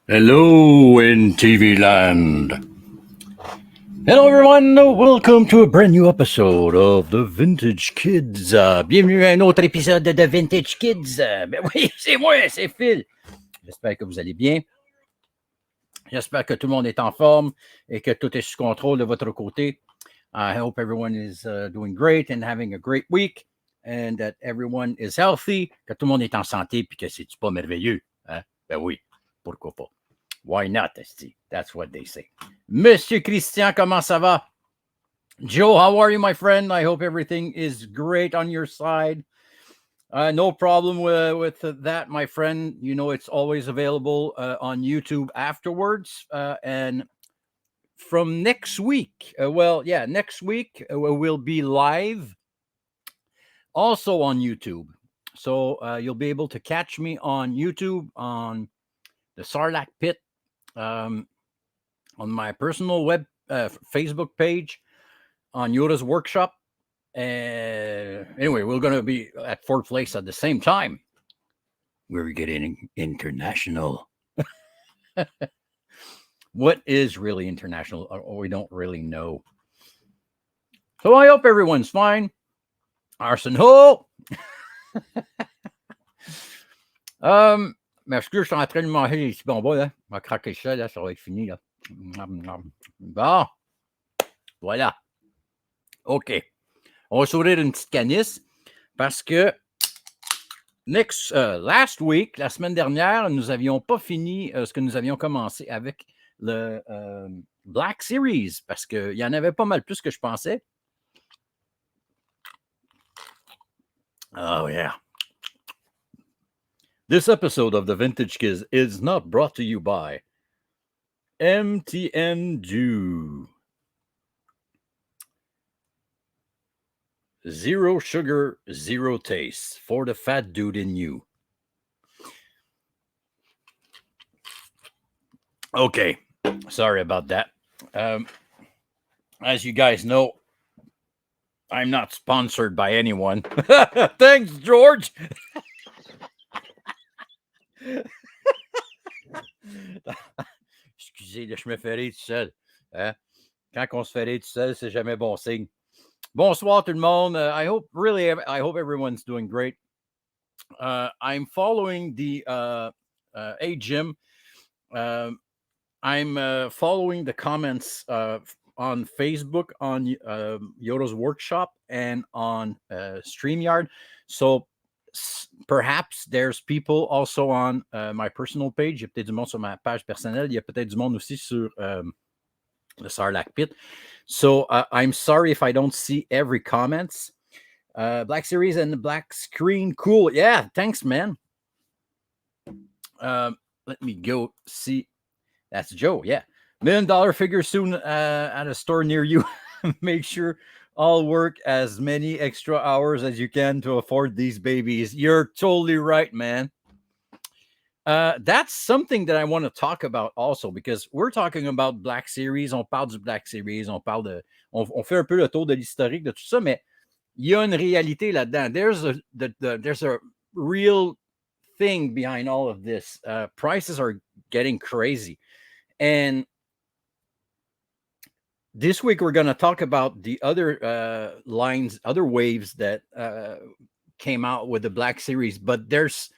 Hello in TV land. Hello everyone, welcome to a brand new episode of The Vintage Kids. Bienvenue à un autre épisode de The Vintage Kids. Ben oui, c'est moi, c'est Phil. J'espère que vous allez bien. J'espère que tout le monde est en forme et que tout est sous contrôle de votre côté. I hope everyone is doing great and having a great week and that everyone is healthy, que tout le monde est en santé puis que c'est pas merveilleux. Hein? Ben oui, pourquoi pas. Why not, Esti? That's what they say. Monsieur Christian, comment ça va? Joe, how are you, my friend? I hope everything is great on your side. No problem with that, my friend. You know, it's always available on YouTube afterwards. And from next week, next week we'll be live also on YouTube. So you'll be able to catch me on YouTube on the Sarlacc Pit, on my personal Facebook page, on Yoda's workshop. Anyway, we're going to be at fourth place at the same time. We're getting international. What is really international? We don't really know. So I hope everyone's fine. Arsenal. Mais excuse, je suis en train de manger les petits bonbons, là. Je vais craquer ça, là, ça va être fini, là. Bon. Voilà. OK. On va s'ouvrir une petite canisse parce que last week, la semaine dernière, nous n'avions pas fini ce que nous avions commencé avec le Black Series parce qu'il y en avait pas mal plus que je pensais. Oh, yeah. This episode of The Vintage Kids is not brought to you by MTN Dew. Zero sugar, zero taste for the fat dude in you. Okay, sorry about that. As you guys know, I'm not sponsored by anyone. Thanks, George. Excusez, je me fais rire tout seul. Hein? Quand on se fait rire tout seul, c'est jamais bon signe. Bonsoir tout le monde. I hope everyone's doing great. I'm following the Hey Jim. I'm following the comments on Facebook, on Yoda's workshop, and on StreamYard. So perhaps there's people also on my personal page. Il y a peut-être du monde sur ma page personnelle. Il y a peut-être du monde aussi sur the Sarlacc Pit. So I'm sorry if I don't see every comments. Black Series and the black screen. Cool. Yeah, thanks, man. Let me go see. That's Joe. Yeah. $1 million figure soon at a store near you. Make sure all work as many extra hours as you can to afford these babies. You're totally right, man. That's something that I want to talk about also because we're talking about Black Series. On parle du Black Series. On fait un peu le tour de l'historique de tout ça, mais il y a une réalité là-dedans. There's a real thing behind all of this. Prices are getting crazy. And this week we're going to talk about the other other waves that came out with the Black Series, but there's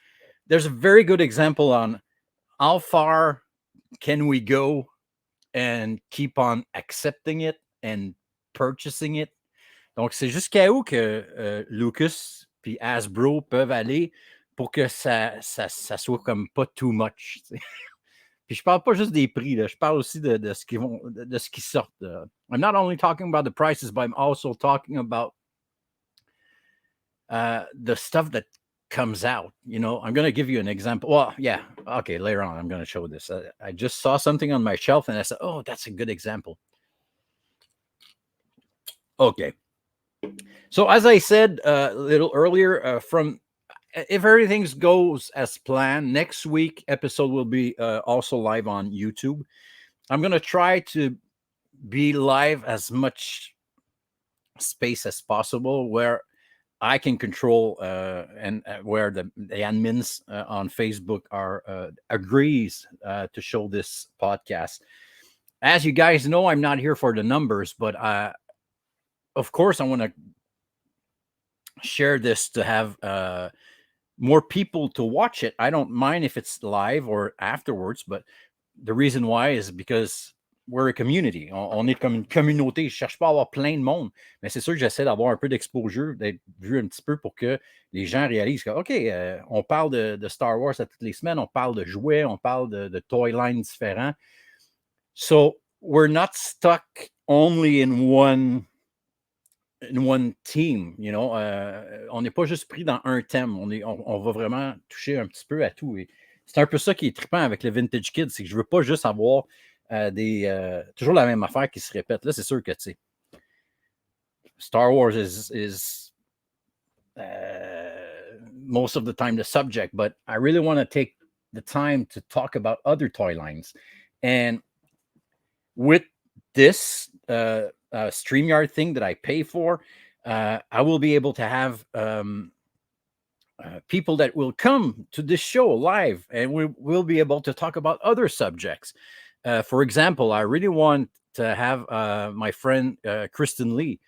a very good example on how far can we go and keep on accepting it and purchasing it. Donc, c'est jusqu'à où que Lucas puis Hasbro peuvent aller pour que ça soit comme pas too much. T'sais. Puis je parle pas juste des prix, là, je parle aussi de ce qui sort. I'm not only talking about the prices, but I'm also talking about the stuff that comes out. You know, I'm going to give you an example. Well, yeah, okay, later on I'm going to show this. I just saw something on my shelf and I said, oh, that's a good example. Okay. So as I said a little earlier, if everything goes as planned, next week episode will be also live on YouTube. I'm going to try to be live as much space as possible where I can control and where the admins on Facebook are agrees to show this podcast. As you guys know, I'm not here for the numbers, but of course I want to share this to have more people to watch it. I don't mind if it's live or afterwards, but the reason why is because we're a community. On est comme une communauté. Je cherche pas à avoir plein de monde, mais c'est sûr que j'essaie d'avoir un peu d'exposure, d'être vu un petit peu pour que les gens réalisent que, OK, on parle de Star Wars à toutes les semaines, on parle de jouets, on parle de toy lines différents. So we're not stuck only in one team, you know. On n'est pas juste pris dans un thème. On va vraiment toucher un petit peu à tout. Et c'est un peu ça qui est trippant avec le Vintage Kids, c'est que je veux pas juste avoir toujours la même affaire qui se répète. Là, c'est sûr que, tu sais, Star Wars is most of the time the subject, but I really want to take the time to talk about other toy lines. And with this StreamYard thing that I pay for, I will be able to have people that will come to this show live, and we'll be able to talk about other subjects. For example, I really want to have my friend Kristen Lee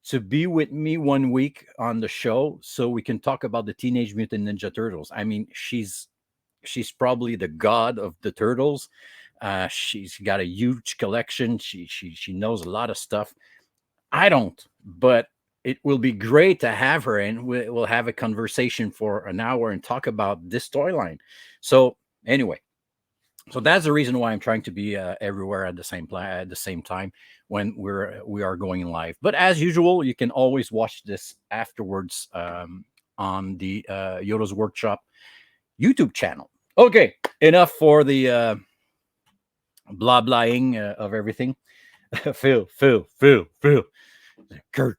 to be with me one week on the show so we can talk about the Teenage Mutant Ninja Turtles. I mean, she's probably the god of the turtles. She's got a huge collection. She knows a lot of stuff. I don't, but it will be great to have her, and we'll have a conversation for an hour and talk about this toy line. So anyway, so that's the reason why I'm trying to be everywhere at the same time when we are going live. But as usual, you can always watch this afterwards on the Yoda's Workshop YouTube channel. Okay, enough for the blah blahing of everything. Phil. Kirk.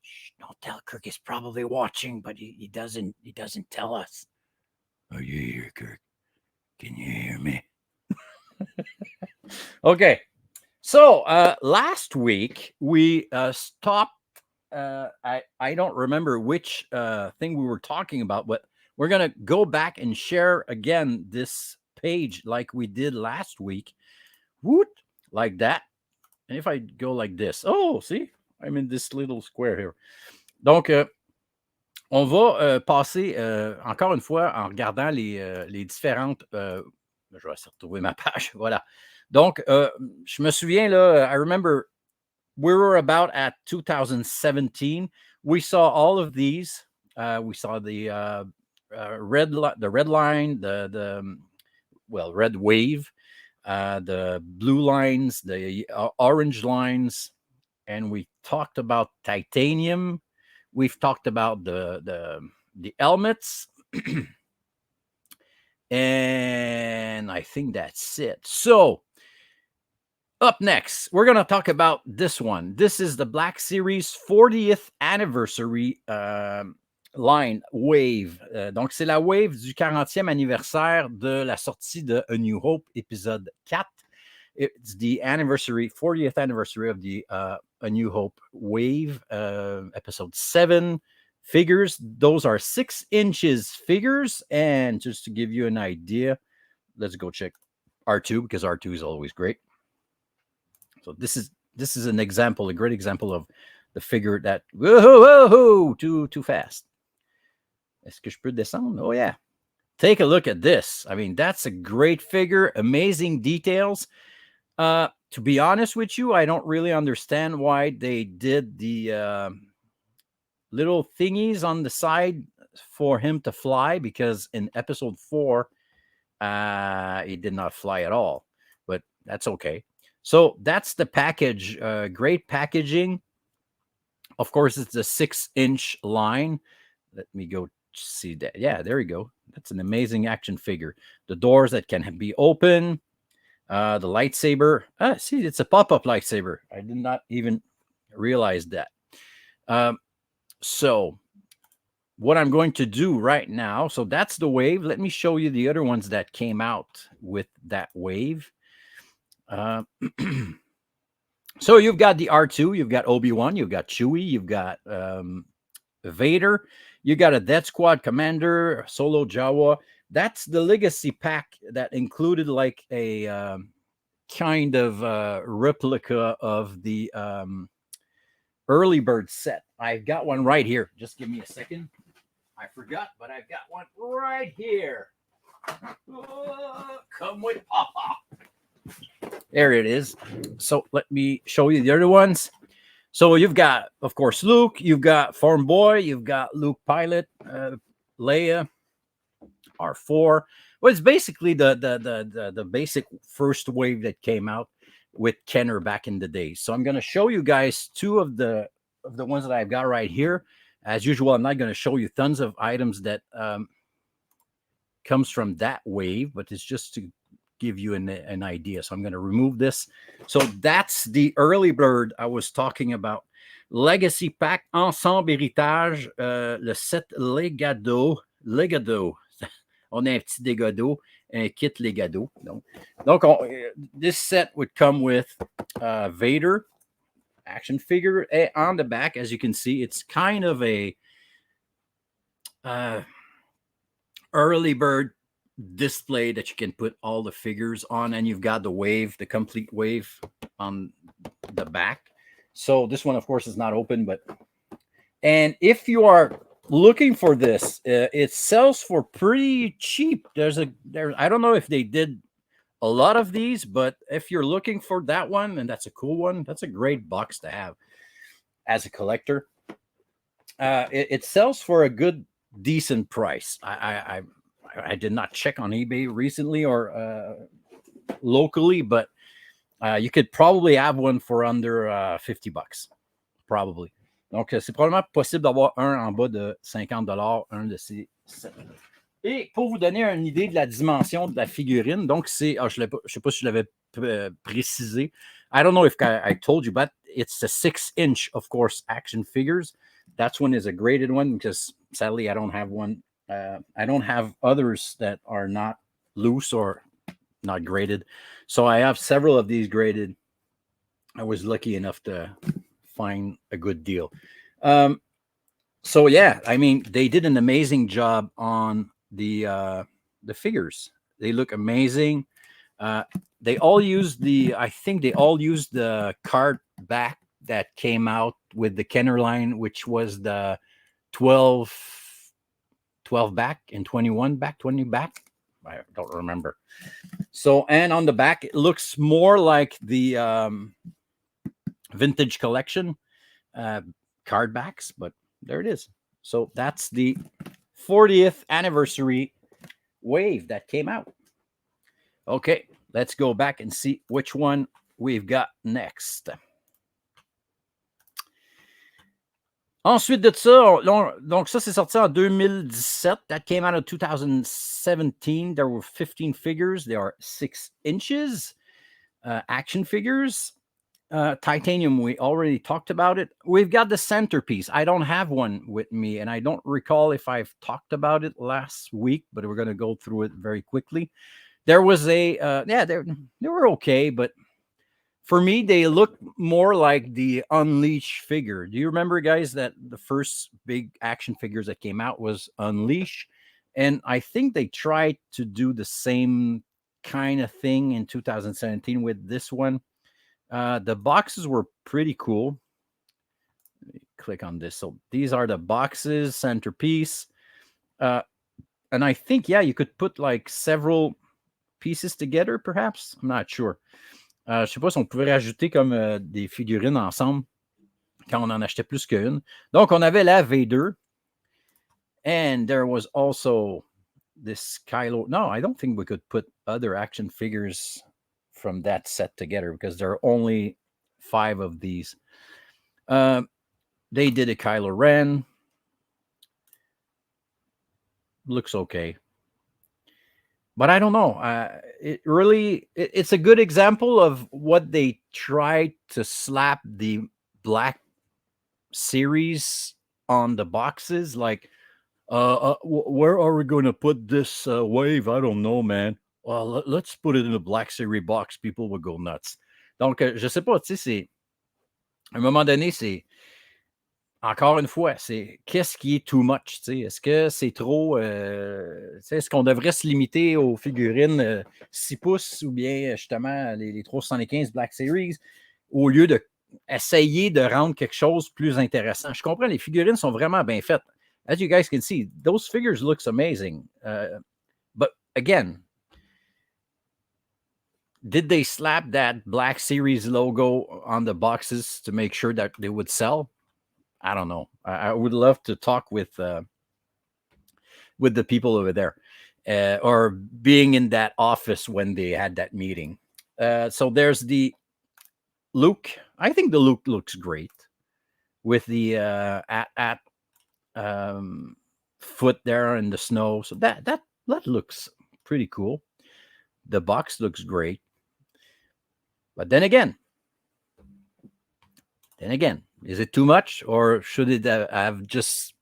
Shh, don't tell Kirk. He's probably watching, but he doesn't tell us. Are you here, Kirk? Can you hear me? Okay. So last week we stopped. I don't remember which thing we were talking about, but we're gonna go back and share again this page like we did last week. Woot, like that. And if I go like this, oh, see, I'm in this little square here. Donc, on va passer encore une fois en regardant les différentes. Je vais essayer de retrouver ma page. Voilà. Donc, je me souviens, là, I remember we were about at 2017. We saw all of these. We saw the red line, the red wave, the blue lines, the orange lines, and we talked about titanium. We've talked about the helmets, and I think that's it. So up next, we're going to talk about this one. This is the Black Series 40th anniversary line Wave. Donc, c'est la Wave du 40e anniversaire de la sortie de A New Hope, épisode 4. It's the 40th anniversary of the A New Hope Wave, episode 7 figures. Those are 6 inches figures. And just to give you an idea, let's go check R2 because R2 is always great. So this is an example, a great example of the figure that whoa, too fast. Est-ce que je peux descendre? Oh yeah. Take a look at this. I mean, that's a great figure, amazing details. To be honest with you, I don't really understand why they did the little thingies on the side for him to fly, because in episode 4, he did not fly at all, but that's okay. So that's the package. Great packaging. Of course, it's a 6-inch line. Let me go see that. Yeah, there you go. That's an amazing action figure. The doors that can be open. The lightsaber. See, it's a pop-up lightsaber. I did not even realize that. So what I'm going to do right now, so that's the Wave. Let me show you the other ones that came out with that Wave. So you've got the R2, you've got Obi-Wan, you've got Chewie, you've got Vader, you got a Death Squad commander, Solo Jawa. That's the legacy pack that included like a kind of replica of the early bird set. I've got one right here. Just give me a second. I forgot, but I've got one right here. Oh, come with Papa. There it is. So let me show you the other ones. So you've got, of course, Luke. You've got Farm Boy. You've got Luke Pilot, Leia, R4. Well, it's basically the basic first wave that came out with Kenner back in the day. So I'm going to show you guys two of the ones that I've got right here. As usual, I'm not going to show you tons of items that comes from that wave, but it's just to give you an idea. So I'm going to remove this. So that's the early bird I was talking about. Legacy Pack Ensemble Héritage, le set Legado. On a un petit dégado, un kit Legado. Donc this set would come with Vader action figure. And on the back, as you can see, it's kind of a early bird display that you can put all the figures on, and you've got the wave, the complete wave on the back. So this one, of course, is not open, and if you are looking for this, it sells for pretty cheap. I don't know if they did a lot of these, but if you're looking for that one, and that's a cool one, that's a great box to have as a collector. It sells for a good, decent price. I did not check on eBay recently or locally, but you could probably have one for under $50, probably. Donc, c'est probablement possible d'avoir un en bas de $50, un de ces sets. Et pour vous donner une idée de la dimension de la figurine, donc c'est, je ne sais pas si je l'avais précisé. I don't know if I told you, but it's a 6-inch, of course, action figures. That's one is a graded one because sadly I don't have one. I don't have others that are not loose or not graded. So I have several of these graded. I was lucky enough to find a good deal. So yeah, I mean, they did an amazing job on the figures. They look amazing. They all used I think they all used the card back that came out with the Kenner line, which was the 12 back and 21 back, 20 back. I don't remember. So, and on the back, it looks more like the vintage collection card backs, but there it is. So that's the 40th anniversary wave that came out. Okay, let's go back and see which one we've got next. Ensuite de ça, donc ça c'est sorti en 2017. That came out in 2017. There were 15 figures. They are 6 inches. Action figures. Titanium, we already talked about it. We've got the centerpiece. I don't have one with me, and I don't recall if I've talked about it last week, but we're going to go through it very quickly. There was they were okay, but for me, they look more like the Unleash figure. Do you remember, guys, that the first big action figures that came out was Unleash? And I think they tried to do the same kind of thing in 2017 with this one. The boxes were pretty cool. Let me click on this. So these are the boxes, centerpiece. And I think, yeah, you could put like several pieces together, perhaps. I'm not sure. Je ne sais pas si on pouvait rajouter comme des figurines ensemble quand on en achetait plus qu'une. Donc, on avait la Vader. And there was also this Kylo. No, I don't think we could put other action figures from that set together because there are only 5 of these. They did a Kylo Ren. Looks okay. But I don't know. It's a good example of what they tried to slap the Black Series on the boxes. Like, where are we going to put this wave? I don't know, man. Well, let's put it in a Black Series box. People will go nuts. Donc, je sais pas, tu sais, À un moment donné, c'est encore une fois, c'est qu'est-ce qui est too much? Est-ce que c'est trop. Est-ce qu'on devrait se limiter aux figurines 6 pouces ou bien justement les 375 Black Series au lieu de essayer de rendre quelque chose plus intéressant? Je comprends, les figurines sont vraiment bien faites. As you guys can see, those figures looks amazing. But again, did they slap that Black Series logo on the boxes to make sure that they would sell? I don't know. I would love to talk with the people over there, or being in that office when they had that meeting. So there's the Luke. I think the Luke looks great with the at foot there in the snow. So that looks pretty cool. The box looks great, but is it too much, or should it have just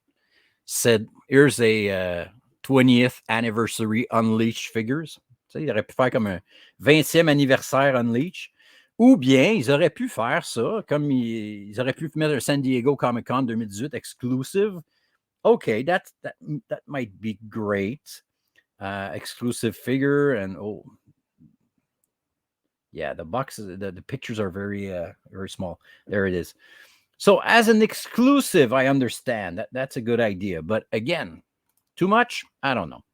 said, here's a 20th anniversary Unleash figures? Tu sais, il aurait pu faire comme un 20e anniversaire Unleash. Ou bien, ils auraient pu faire ça, comme ils auraient pu mettre un San Diego Comic Con 2018 exclusive. Okay, that might be great. Exclusive figure, and yeah, the boxes, the pictures are very very small. There it is. So as an exclusive, I understand that's a good idea. But again, too much? I don't know.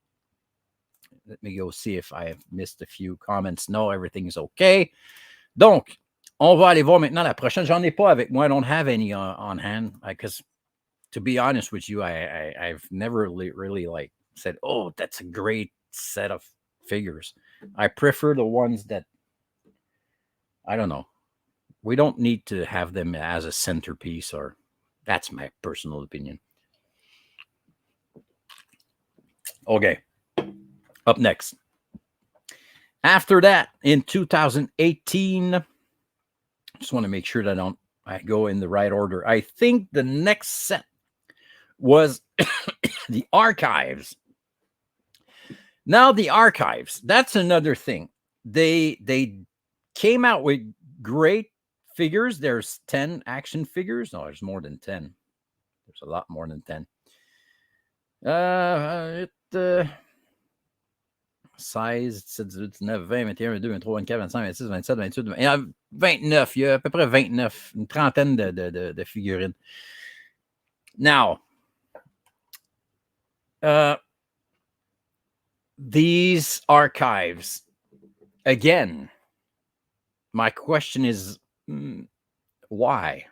Let me go see if I have missed a few comments. No, everything's okay. Donc, on va aller voir maintenant la prochaine. J'en ai pas avec moi. I don't have any on hand because, to be honest with you, I've never really like said, oh, that's a great set of figures. I prefer the ones that, I don't know. We don't need to have them as a centerpiece, or that's my personal opinion. Okay. Up next. After that, in 2018, just want to make sure that I go in the right order. I think the next set was the Archives. Now, the Archives, that's another thing. They came out with great figures. There's 10 action figures. No, there's more than 10. There's a lot more than 10. Size 17, 19, 20, 21, 22, 23, 24, 25, 26, 27, 28, 29. Il y a à peu près 29, une trentaine de figurines. Now, these Archives, again, my question is, why?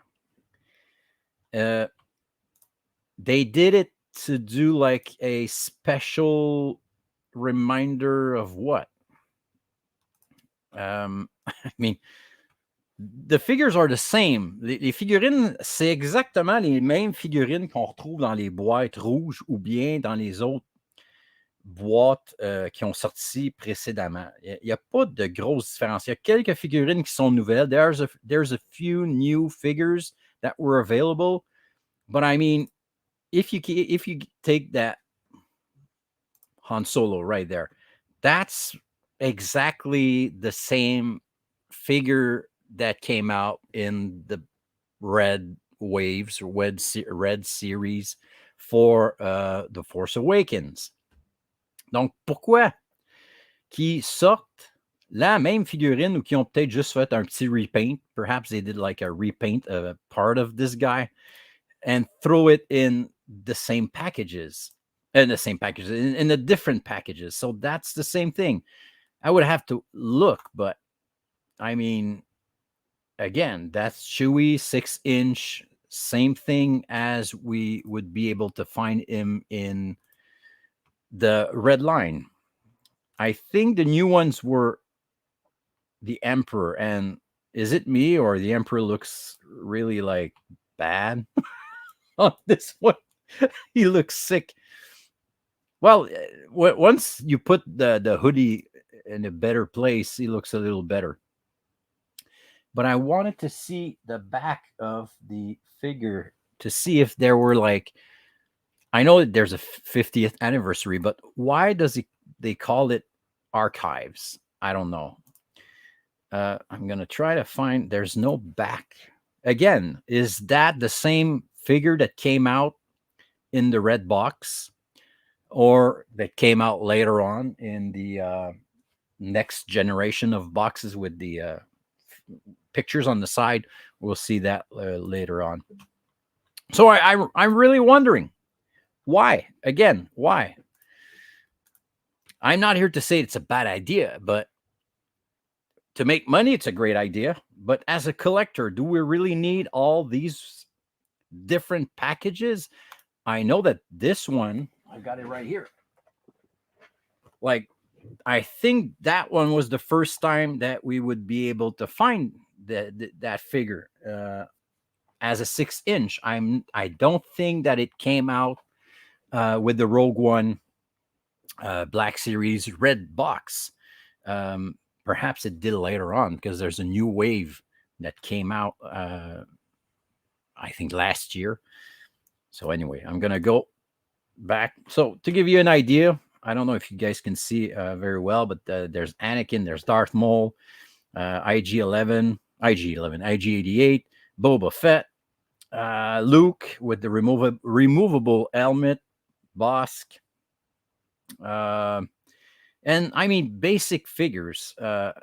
They did it to do like a special reminder of what? I mean, the figures are the same. Les figurines, c'est exactement les mêmes figurines qu'on retrouve dans les boîtes rouges ou bien dans les autres boîtes qui ont sorti précédemment. Il n'y a pas de grosse différence. Il y a quelques figurines qui sont nouvelles. There's a few new figures that were available. But I mean, if you take that Han Solo right there, that's exactly the same figure that came out in the Red Waves or Red Series for The Force Awakens. Donc, pourquoi qu'ils sortent la même figurine ou qui ont peut-être juste fait un petit repaint? Perhaps they did like a repaint of a part of this guy and throw it in the same packages. In the different packages. So that's the same thing. I would have to look, but I mean, again, that's Chewie 6-inch, same thing as we would be able to find him in the Red Line. I think the new ones were the Emperor, and is it me or the Emperor looks really like bad on this one? He looks sick. Well, once you put the hoodie in a better place, he looks a little better. But I wanted to see the back of the figure to see if there were like, I know that there's a 50th anniversary, but why they call it Archives? I don't know. I'm going to try to find, there's no back again, is that the same figure that came out in the red box, or that came out later on in the next generation of boxes with the pictures on the side? We'll see that later on. So I'm really wondering why. Again, why? I'm not here to say it's a bad idea, but to make money, it's a great idea. But as a collector, do we really need all these different packages? I know that this one, I got it right here. Like, I think that one was the first time that we would be able to find that figure as a 6-inch. I don't think that it came out with the Rogue One Black Series red box. Perhaps it did later on, because there's a new wave that came out, I think last year. So anyway, I'm gonna go back. So to give you an idea, I don't know if you guys can see very well, but there's Anakin, there's Darth Maul, IG-11, IG-88, Boba Fett, Luke with the removable helmet, Bosk, and I mean basic figures.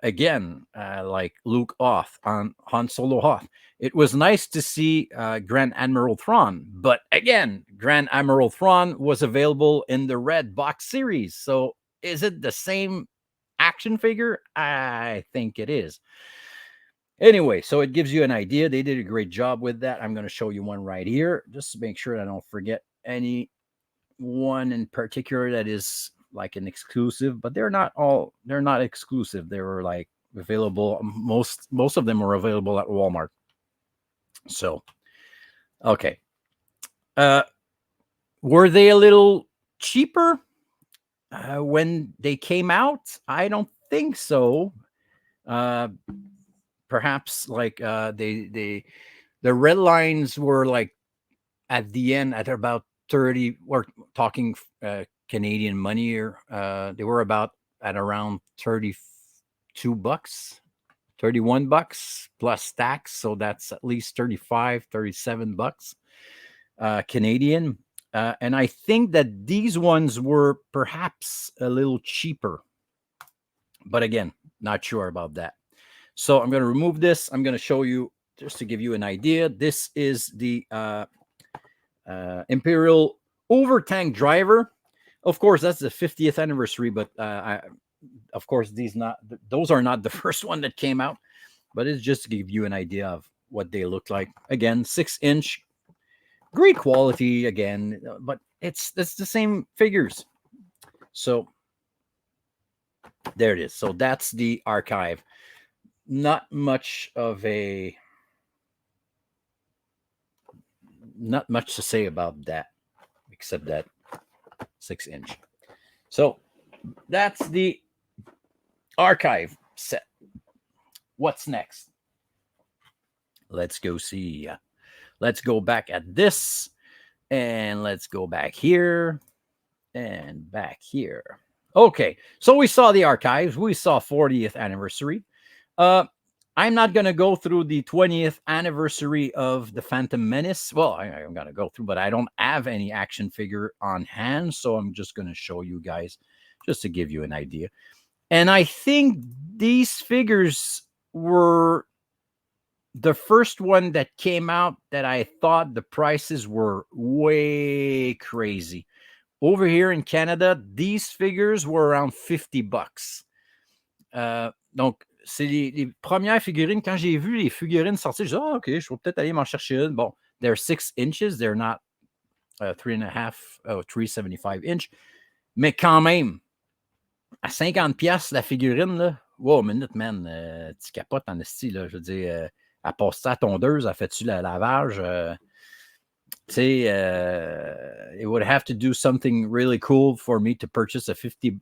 Again, like Luke Hoth on Han Solo Hoth. It was nice to see Grand Admiral Thrawn, but again, Grand Admiral Thrawn was available in the red box series. So is it the same action figure? I think it is. Anyway, so it gives you an idea. They did a great job with that. I'm going to show you one right here, just to make sure I don't forget any one in particular that is like an exclusive, but they're not exclusive. They were like available. Most of them were available at Walmart. So, okay. Were they a little cheaper when they came out? I don't think so. Perhaps like the red lines were like at the end at about 30. We're talking Canadian money here. They were about at around $32, $31 plus tax. So that's at least $37 Canadian. And I think that these ones were perhaps a little cheaper. But again, not sure about that. So I'm going to remove this. I'm going to show you, just to give you an idea. This is the Imperial Overtank Driver. Of course, that's the 50th anniversary, but of course, those are not the first one that came out, but it's just to give you an idea of what they look like. Again, 6-inch, great quality again, but it's the same figures. So there it is. So that's the archive. Not much to say about that, except that 6-inch. So that's the archive set. What's next? Let's go see. Let's go back at this, and let's go back here and back here. Okay, so we saw the archives. We saw 40th anniversary. I'm not going to go through the 20th anniversary of the Phantom Menace. Well, I'm going to go through, but I don't have any action figure on hand. So I'm just going to show you guys just to give you an idea. And I think these figures were the first one that came out that I thought the prices were way crazy. Over here in Canada, these figures were around $50. Donc, c'est les premières figurines. Quand j'ai vu les figurines sortir, je dis, OK, je vais peut-être aller m'en chercher une. Bon, they're 6 inches. They're not 3.75 inch. Mais quand même, à 50$ la figurine, là, wow, minute, man, tu capotes en esti, là. Je veux dire, elle passe ça à tondeuse, elle fait-tu le lavage? Tu sais, it would have to do something really cool for me to purchase a $50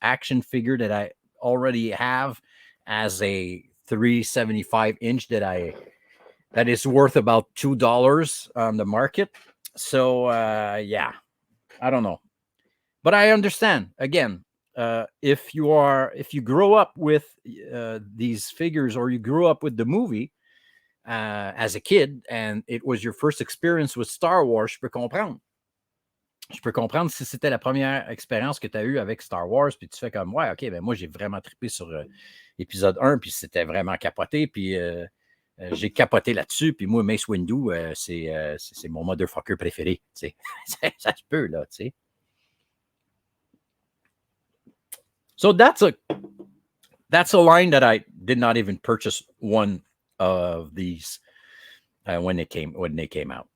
action figure that I already have as a 3.75 inch that is worth about $2 on the market. So yeah, I don't know, but I understand. Again, if you grow up with these figures, or you grew up with the movie, as a kid and it was your first experience with Star Wars, je peux comprendre. Je peux comprendre si c'était la première expérience que tu as eue avec Star Wars, puis tu fais comme, ouais, OK, ben moi, j'ai vraiment trippé sur épisode 1, puis c'était vraiment capoté, puis j'ai capoté là-dessus, puis moi, Mace Windu, c'est mon motherfucker préféré, tu sais. Ça se peut, là, tu sais. So that's a line that I did not even purchase one of these when they came out.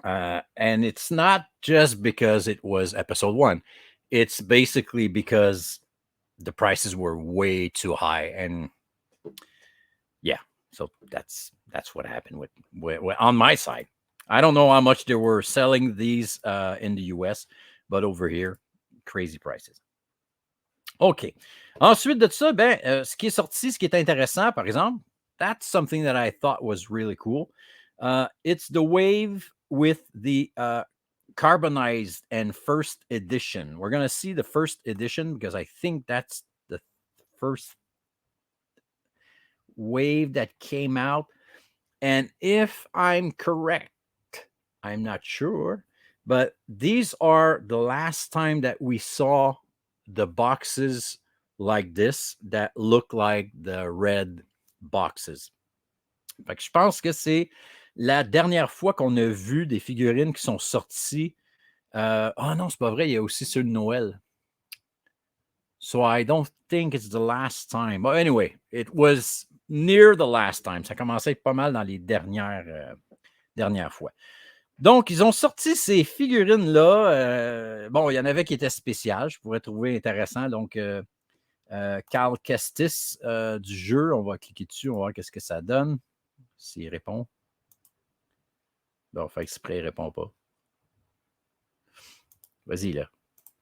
And it's not just because it was episode 1. It's basically because the prices were way too high. And yeah, so that's what happened with on my side. I don't know how much they were selling these in the US, but over here, crazy prices. OK. Ensuite de ça, ce qui est sorti, ce qui est intéressant, par exemple, that's something that I thought was really cool. It's the wave with the carbonized and first edition. We're going to see the first edition because I think that's the first wave that came out. And if I'm correct, I'm not sure, but these are the last time that we saw the boxes like this that look like the red boxes. Fait que je pense que c'est la dernière fois qu'on a vu des figurines qui sont sorties. Oh non, c'est pas vrai, il y a aussi ceux de Noël. So I don't think it's the last time. But anyway, it was near the last time. Ça commençait pas mal dans les dernières fois. Donc, ils ont sorti ces figurines-là. Bon, il y en avait qui étaient spéciales, je pourrais trouver intéressant. Donc, Carl Kestis du jeu, on va cliquer dessus, on va voir qu'est-ce que ça donne. S'il répond. Bon, fait exprès, il ne répond pas. Vas-y, là.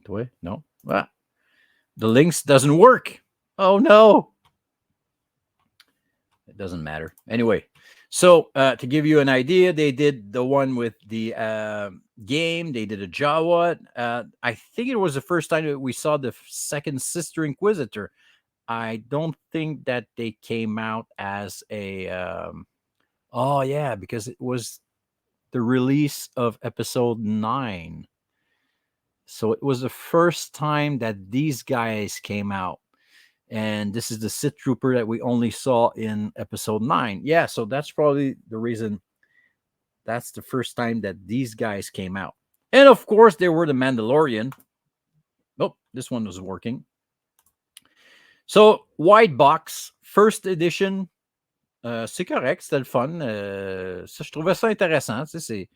Toi? Non? Ah. The links doesn't work. Oh, no. It doesn't matter. Anyway, so to give you an idea, they did the one with the game. They did a Jawa. I think it was the first time that we saw the second Sister Inquisitor. I don't think that they came out as a... oh, yeah, because it was the release of episode 9. So it was the first time that these guys came out. And this is the Sith Trooper that we only saw in episode 9. Yeah, so that's probably the reason. That's the first time that these guys came out. And of course, there were the Mandalorian. Oh, this one was working. So, white box, first edition. C'est correct, c'était le fun. Ça, je trouvais ça intéressant. Tu sais,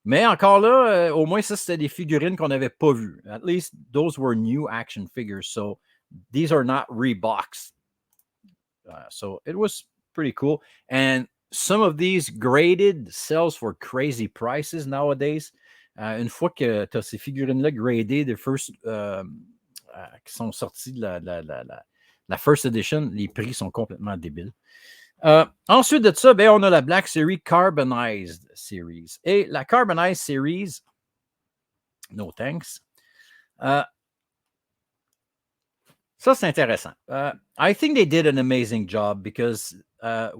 mais encore là, au moins, ça, c'était des figurines qu'on n'avait pas vues. At least, those were new action figures. So, these are not reboxed. So, it was pretty cool. And some of these graded sells for crazy prices nowadays. Une fois que tu as ces figurines-là gradées, les first, qui sont sorties de la first edition, les prix sont complètement débiles. Ensuite de ça, on a la Black Series Carbonized Series. Et la Carbonized Series, no thanks. Ça, c'est intéressant. I think they did an amazing job because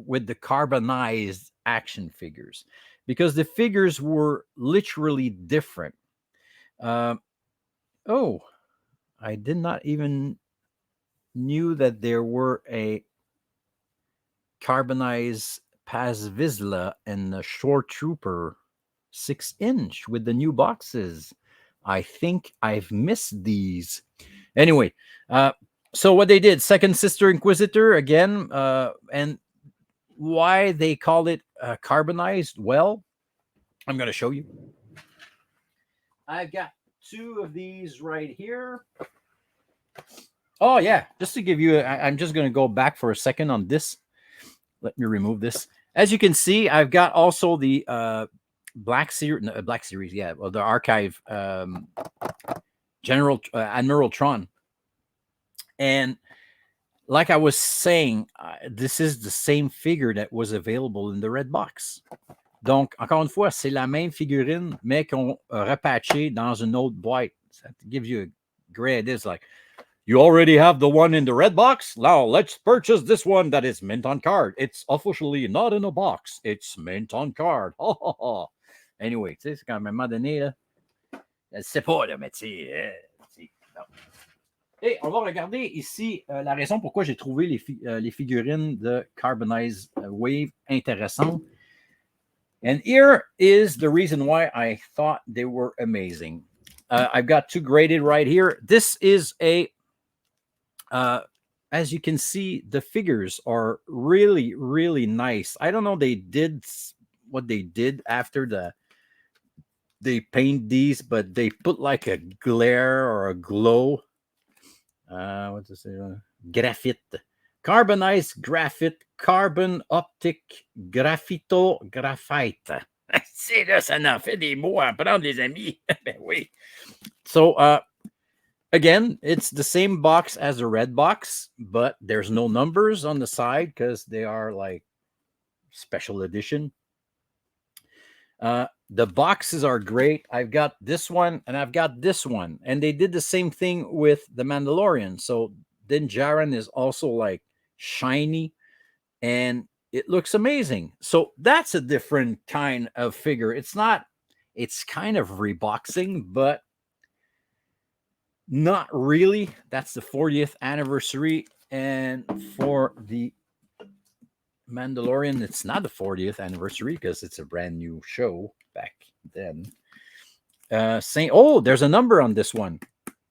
with the carbonized action figures, because the figures were literally different. Oh, I did not even knew that there were a carbonized Paz Vizsla and the Short Trooper 6-inch with the new boxes. I think I've missed these. Anyway, so what they did, Second Sister Inquisitor again, and why they call it carbonized? Well, I'm going to show you. I've got two of these right here. Oh, yeah, just to give you, I'm just going to go back for a second on this. Let me remove this. As you can see, I've got also the Black Series, yeah, well, the Archive General Admiral Tron. And like I was saying, this is the same figure that was available in the red box. Donc, encore une fois, c'est la même figurine, mais qu'on a repatché dans une autre boîte. That gives you a great idea. It's like, You already have the one in the red box? Now let's purchase this one that is mint on card. It's officially not in a box. It's mint on card. Anyway, tu sais, c'est quand même à un moment donné, là, je sais pas, là, mais tu sais, non. Et on va regarder ici la raison pourquoi j'ai trouvé les figurines de Carbonized Wave intéressantes. And here is the reason why I thought they were amazing. I've got two graded right here. This is a, as you can see, the figures are really, really nice. I don't know they did what they did after they paint these, but they put like a glare or a glow. What's it say? Graphite. Carbonized graphite, carbon optic, graphito, graphite. C'est là, ça en fait des mots à prendre, les amis. Ben oui. So, again, it's the same box as the red box, but there's no numbers on the side because they are like special edition. The boxes are great. I've got this one and I've got this one. And they did the same thing with the Mandalorian. So Din Djarin is also like shiny and it looks amazing. So that's a different kind of figure. It's kind of reboxing, but not really. That's the 40th anniversary. And for the Mandalorian, it's not the 40th anniversary because it's a brand new show back then. There's a number on this one,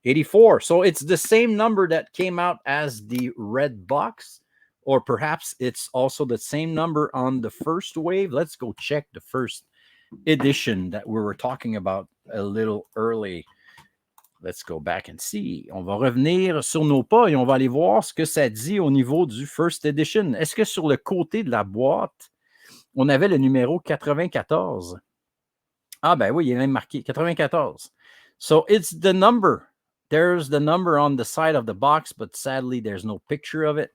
84. So it's the same number that came out as the red box, or perhaps it's also the same number on the first wave. Let's go check the first edition that we were talking about a little early. Let's go back and see. On va revenir sur nos pas et on va aller voir ce que ça dit au niveau du First Edition. Est-ce que sur le côté de la boîte, on avait le numéro 94? Ah ben oui, il est même marqué 94. So it's the number. There's the number on the side of the box, but sadly, there's no picture of it.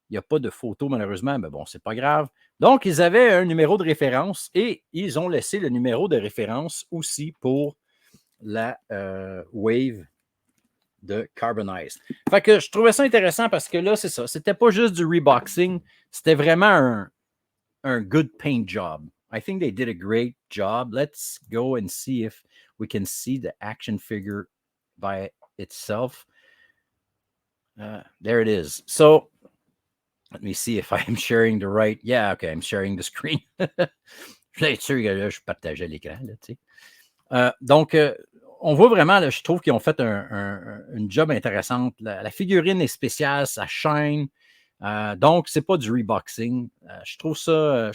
Il n'y a pas de photo, malheureusement, mais bon, c'est pas grave. Donc, ils avaient un numéro de référence et ils ont laissé le numéro de référence aussi pour la wave de Carbonized. Fait que je trouvais ça intéressant parce que là, c'est ça. C'était pas juste du reboxing. C'était vraiment un good paint job. I think they did a great job. Let's go and see if we can see the action figure by itself. There it is. So, let me see if I am sharing the right... Yeah, okay, I'm sharing the screen. Je vais être sûr que là, je partageais l'écran, là, tu sais. Donc, on voit vraiment, là, je trouve qu'ils ont fait une job intéressante. La figurine est spéciale, ça shine. Donc, c'est pas du reboxing. Je trouve que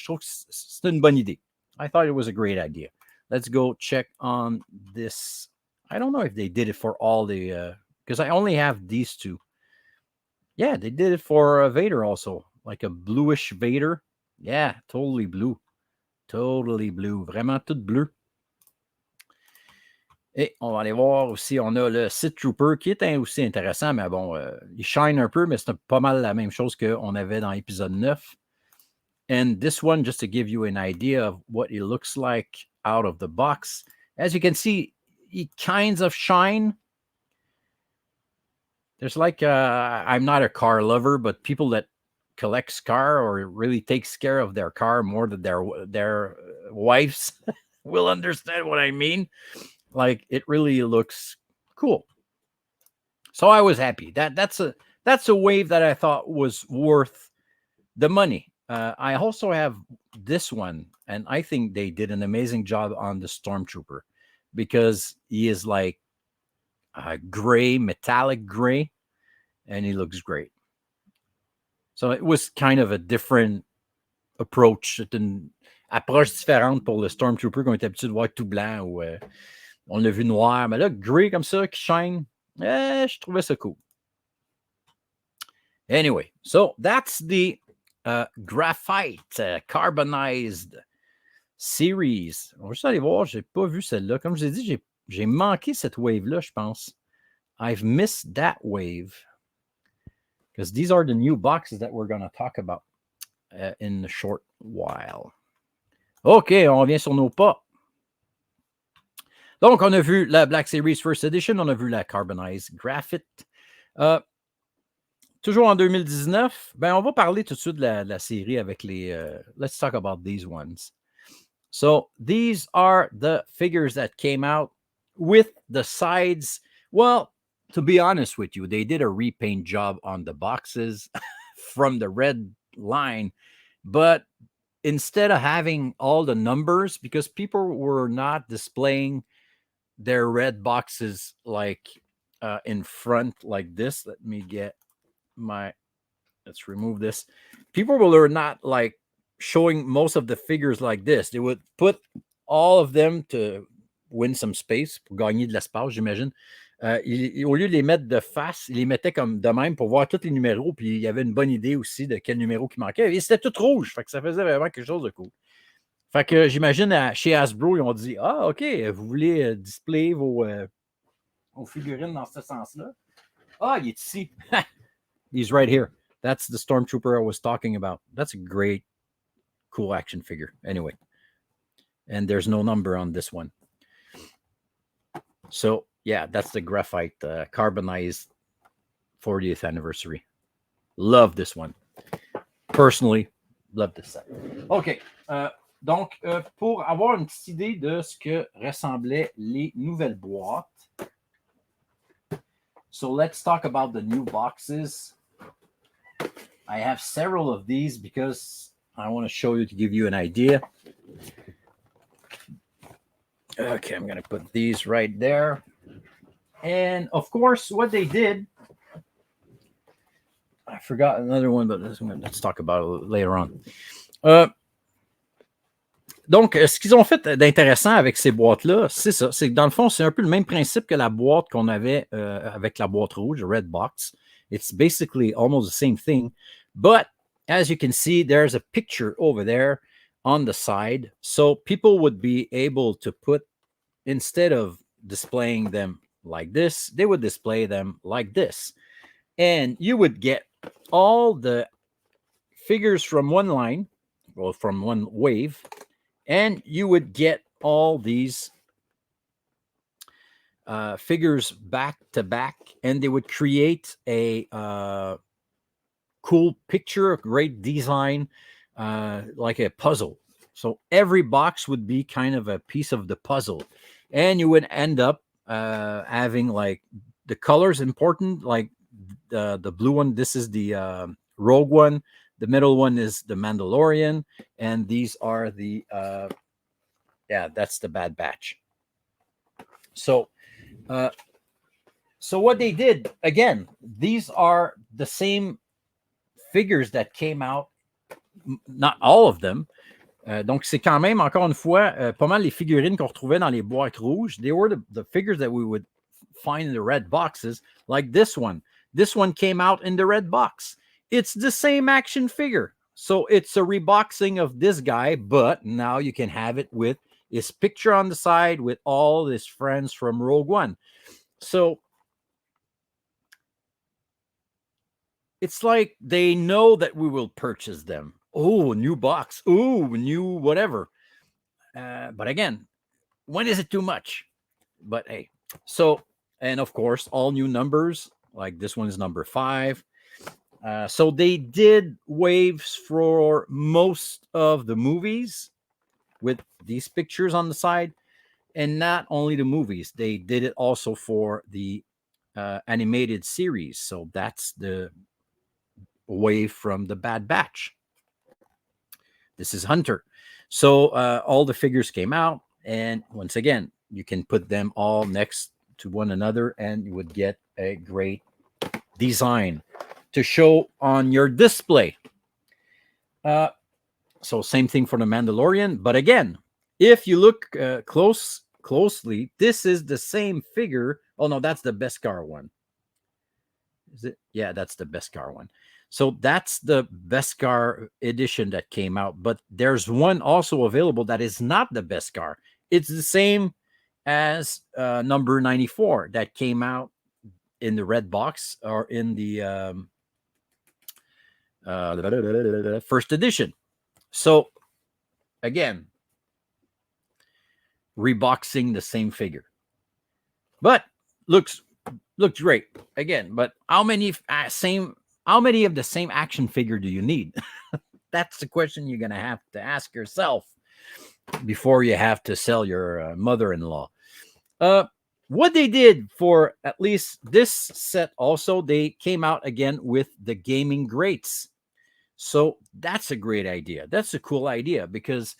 c'est une bonne idée. I thought it was a great idea. Let's go check on this. I don't know if they did it for all the... because I only have these two. Yeah, they did it for Vader also. Like a bluish Vader. Yeah, totally blue. Totally blue. Vraiment tout bleu. Et on va aller voir aussi, on a le Sith Trooper qui est aussi intéressant, mais bon, il shine un peu, mais c'est pas mal la même chose qu'on avait dans l'épisode 9. And this one, just to give you an idea of what it looks like out of the box. As you can see, it kinds of shine. There's like, I'm not a car lover, but people that collects car or really takes care of their car more than their wives will understand what I mean. Like, it really looks cool. So I was happy. That's a wave that I thought was worth the money. I also have this one, and I think they did an amazing job on the Stormtrooper because he is like gray, metallic gray, and he looks great. So it was kind of a different approach. C'est une approche différente pour le Stormtrooper qu'on est habitué de voir tout blanc ou on l'a vu noir. Mais là, gray comme ça, qui shine, je trouvais ça cool. Anyway, so that's the graphite carbonized series. On va juste aller voir, j'ai pas vu celle-là. Comme je l'ai dit, j'ai manqué cette wave-là, je pense. I've missed that wave. Because these are the new boxes that we're going to talk about in a short while. OK, on revient sur nos pas. Donc, on a vu la Black Series First Edition, on a vu la Carbonized Graphite. Toujours en 2019, ben on va parler tout de suite de la série avec les... let's talk about these ones. So these are the figures that came out with the sides. Well, to be honest with you, they did a repaint job on the boxes from the red line, but instead of having all the numbers, because people were not displaying their red boxes like in front like this. Let me get my... let's remove this. People were not like showing most of the figures like this. They would put all of them to win some space, pour gagner de l'espace, j'imagine. Au lieu de les mettre de face, ils les mettaient comme de même pour voir tous les numéros, puis il y avait une bonne idée aussi de quel numéro qui manquait. Et c'était tout rouge, fait que ça faisait vraiment quelque chose de cool. Fait que j'imagine chez Hasbro, ils ont dit, ah, OK, vous voulez displayer vos figurines dans ce sens-là? Ah, il est ici. He's right here. That's the Stormtrooper I was talking about. That's a great, cool action figure. Anyway, and there's no number on this one. So, yeah, that's the graphite carbonized 40th anniversary. Love this one. Personally, love this set. OK. Donc, pour avoir une petite idée de ce que ressemblaient les nouvelles boîtes. So, let's talk about the new boxes. I have several of these because I want to show you to give you an idea. Okay, I'm going to put these right there. And of course, what they did, I forgot another one, but let's talk about it later on. Donc, ce qu'ils ont fait d'intéressant avec ces boîtes-là, c'est ça. C'est que dans le fond, c'est un peu le même principe que la boîte qu'on avait avec la boîte rouge, Red Box. It's basically almost the same thing. But as you can see, there's a picture over there on the side. So people would be able to put, instead of displaying them like this, they would display them like this. And you would get all the figures from one line, or from one wave, and you would get all these figures back to back, and they would create a cool picture, a great design, like a puzzle. So every box would be kind of a piece of the puzzle, and you would end up having like the colors important, like the blue one. This is the Rogue One. The middle one is the Mandalorian, and these are the that's the Bad Batch. So what they did, again, these are the same figures that came out, not all of them. Donc, c'est quand même, encore une fois, pas mal les figurines qu'on retrouvait dans les boîtes rouges. They were the figures that we would find in the red boxes, like this one. This one came out in the red box. It's the same action figure. So it's a reboxing of this guy, but now you can have it with his picture on the side with all his friends from Rogue One. So it's like they know that we will purchase them. Oh, new box. Oh, new whatever. But again, when is it too much? But hey, so, and of course, all new numbers, like this one is number 5. So they did waves for most of the movies with these pictures on the side, and not only the movies, they did it also for the animated series. So that's the wave from the Bad Batch. This is Hunter. So all the figures came out, and once again, you can put them all next to one another, and you would get a great design to show on your display. So same thing for the Mandalorian, but again, if you look closely, this is the same figure. Oh no, that's the Beskar one. Is it? Yeah, that's the Beskar one. So that's the Beskar edition that came out, but there's one also available that is not the Beskar. It's the same as number 94 that came out in the red box, or in the first edition. So again, reboxing the same figure, but looks looked great again. But how many of the same action figure do you need? That's the question you're gonna have to ask yourself before you have to sell your mother-in-law. Uh, what they did for at least this set, also they came out again with the gaming greats. So that's a great idea. That's a cool idea because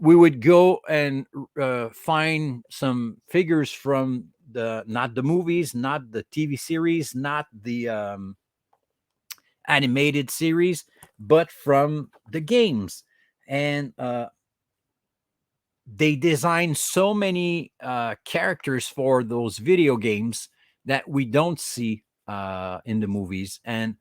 we would go and find some figures from the not the movies, not the TV series, not the animated series, but from the games. And they designed so many characters for those video games that we don't see in the movies. And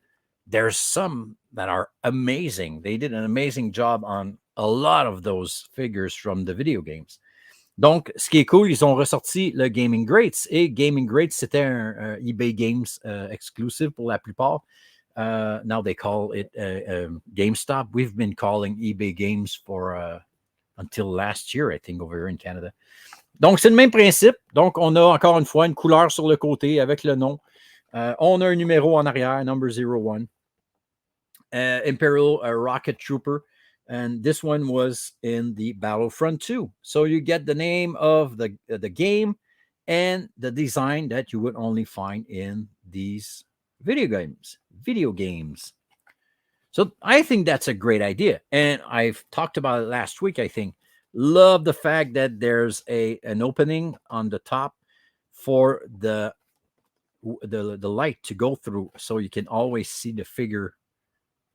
there's some that are amazing. They did an amazing job on a lot of those figures from the video games. Donc, ce qui est cool, ils ont ressorti le Gaming Greats. Et Gaming Greats, c'était un eBay Games exclusive pour la plupart. Now they call it GameStop. We've been calling eBay Games for until last year, I think, over here in Canada. Donc, c'est le même principe. Donc, on a encore une fois une couleur sur le côté avec le nom. On a un numéro en arrière, number 01. Imperial Rocket Trooper. And this one was in the Battlefront 2. So you get the name of the game and the design that you would only find in these video games. So I think that's a great idea. And I've talked about it last week, I think. Love the fact that there's an opening on the top for the light to go through, so you can always see the figure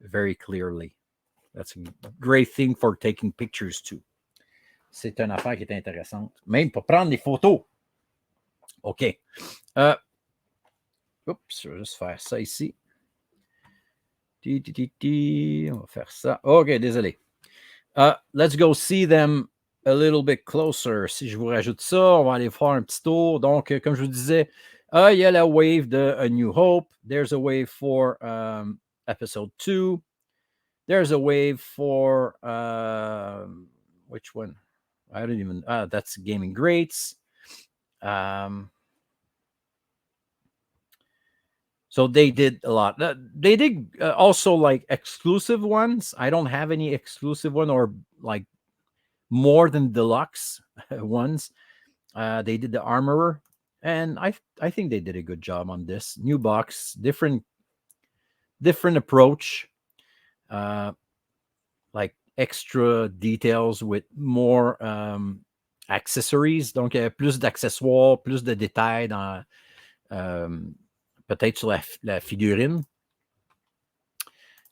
very clearly. That's a great thing for taking pictures too. C'est une affaire qui est intéressante. Même pour prendre des photos. OK. Oups, je vais juste faire ça ici. On va faire ça. OK, désolé. Let's go see them a little bit closer. Si je vous rajoute ça, on va aller faire un petit tour. Donc, comme je vous disais, il y a la wave de A New Hope. There's a wave for Episode 2. There's a wave for which one? I don't even. That's Gaming Greats. So they did a lot. They did also like exclusive ones. I don't have any exclusive one or like more than deluxe ones. They did the Armorer, and I think they did a good job on this new box. Different approach. Like extra details with more accessories. Donc, plus d'accessoires, plus de détails dans peut-être sur la figurine.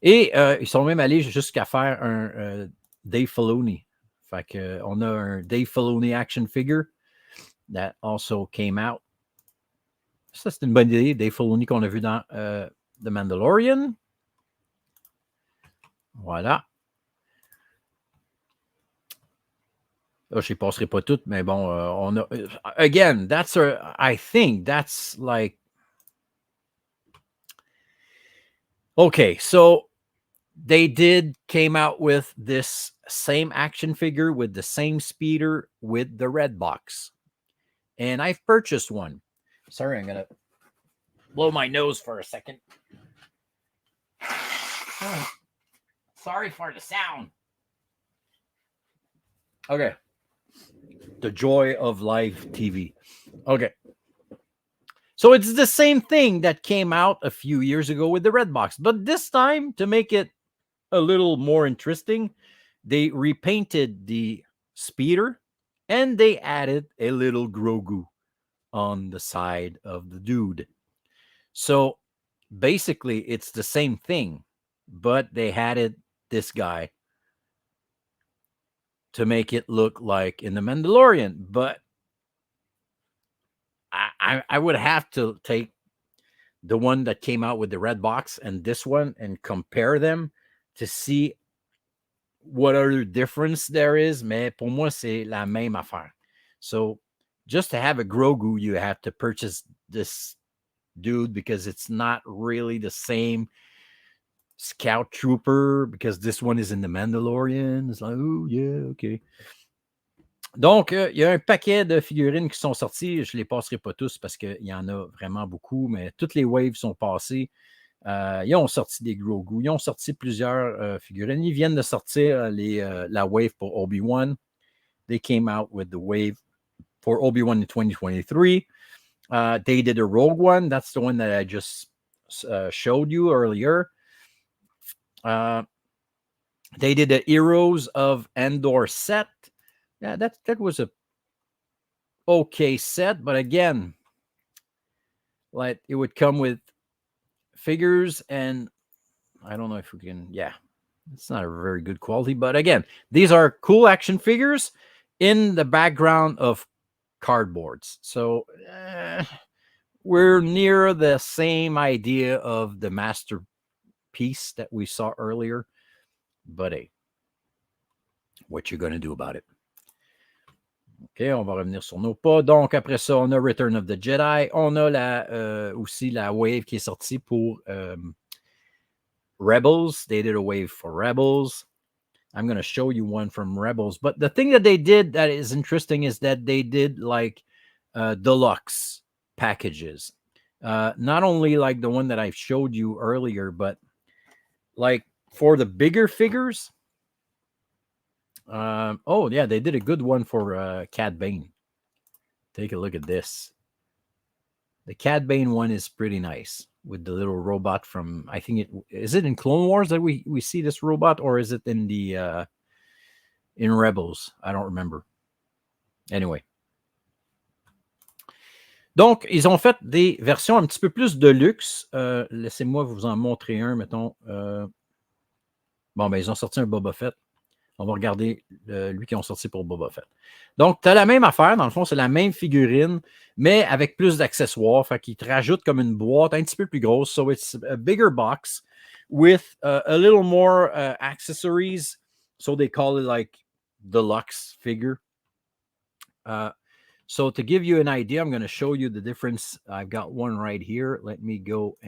Et ils sont même allés jusqu'à faire un Dave Filoni. Fait que, on a un Dave Filoni action figure that also came out. Ça, c'est une bonne idée. Dave Filoni qu'on a vu dans The Mandalorian. Voilà. Je ne passerai pas toutes, mais bon, on a. Again, I think that's like. Okay, so they came out with this same action figure with the same speeder with the red box. And I've purchased one. Sorry, I'm going to blow my nose for a second. Sorry for the sound. Okay. The joy of live TV. Okay. So it's the same thing that came out a few years ago with the red box. But this time, to make it a little more interesting, they repainted the speeder and they added a little Grogu on the side of the dude. So basically, it's the same thing, but they added this guy to make it look like in The Mandalorian. But I would have to take the one that came out with the red box and this one and compare them to see what other difference there is. Mais pour moi, c'est la même affaire. So just to have a Grogu, you have to purchase this dude because it's not really the same Scout Trooper, because this one is in The Mandalorian. It's like, oh, yeah, okay. Donc, il y a un paquet de figurines qui sont sorties. Je ne les passerai pas tous parce qu'il y en a vraiment beaucoup, mais toutes les waves sont passées. Ils ont sorti des Grogu. Ils ont sorti plusieurs figurines. Ils viennent de sortir la wave pour Obi-Wan. They came out with the wave for Obi-Wan in 2023. They did a Rogue One. That's the one that I just showed you earlier. They did the Heroes of Endor set. Yeah, that was a okay set, but again, like it would come with figures, and I don't know if we can. Yeah, it's not a very good quality, but again, these are cool action figures in the background of cardboards. So we're near the same idea of the masterpiece that we saw earlier, but hey, what you gonna do about it? OK, on va revenir sur nos pas. Donc, après ça, on a Return of the Jedi. On a aussi la wave qui est sortie pour Rebels. They did a wave for Rebels. I'm going to show you one from Rebels. But the thing that they did that is interesting is that they did like deluxe packages. Not only like the one that I showed you earlier, but like for the bigger figures. Oh, yeah, they did a good one for Cad Bane. Take a look at this. The Cad Bane one is pretty nice with the little robot from, I think is it in Clone Wars that we see this robot, or is it in the in Rebels? I don't remember. Anyway. Donc, ils ont fait des versions un petit peu plus de luxe. Laissez-moi vous en montrer un, mettons. Bon, ben, ils ont sorti un Boba Fett. On va regarder lui qui ont sorti pour Boba Fett. Donc, tu as la même affaire. Dans le fond, c'est la même figurine, mais avec plus d'accessoires. Fait qu'il te rajoute comme une boîte un petit peu plus grosse. So, it's a bigger box with a little more accessories. So, they call it like deluxe figure. So, to give you an idea, I'm going to show you the difference. I've got one right here. Let me go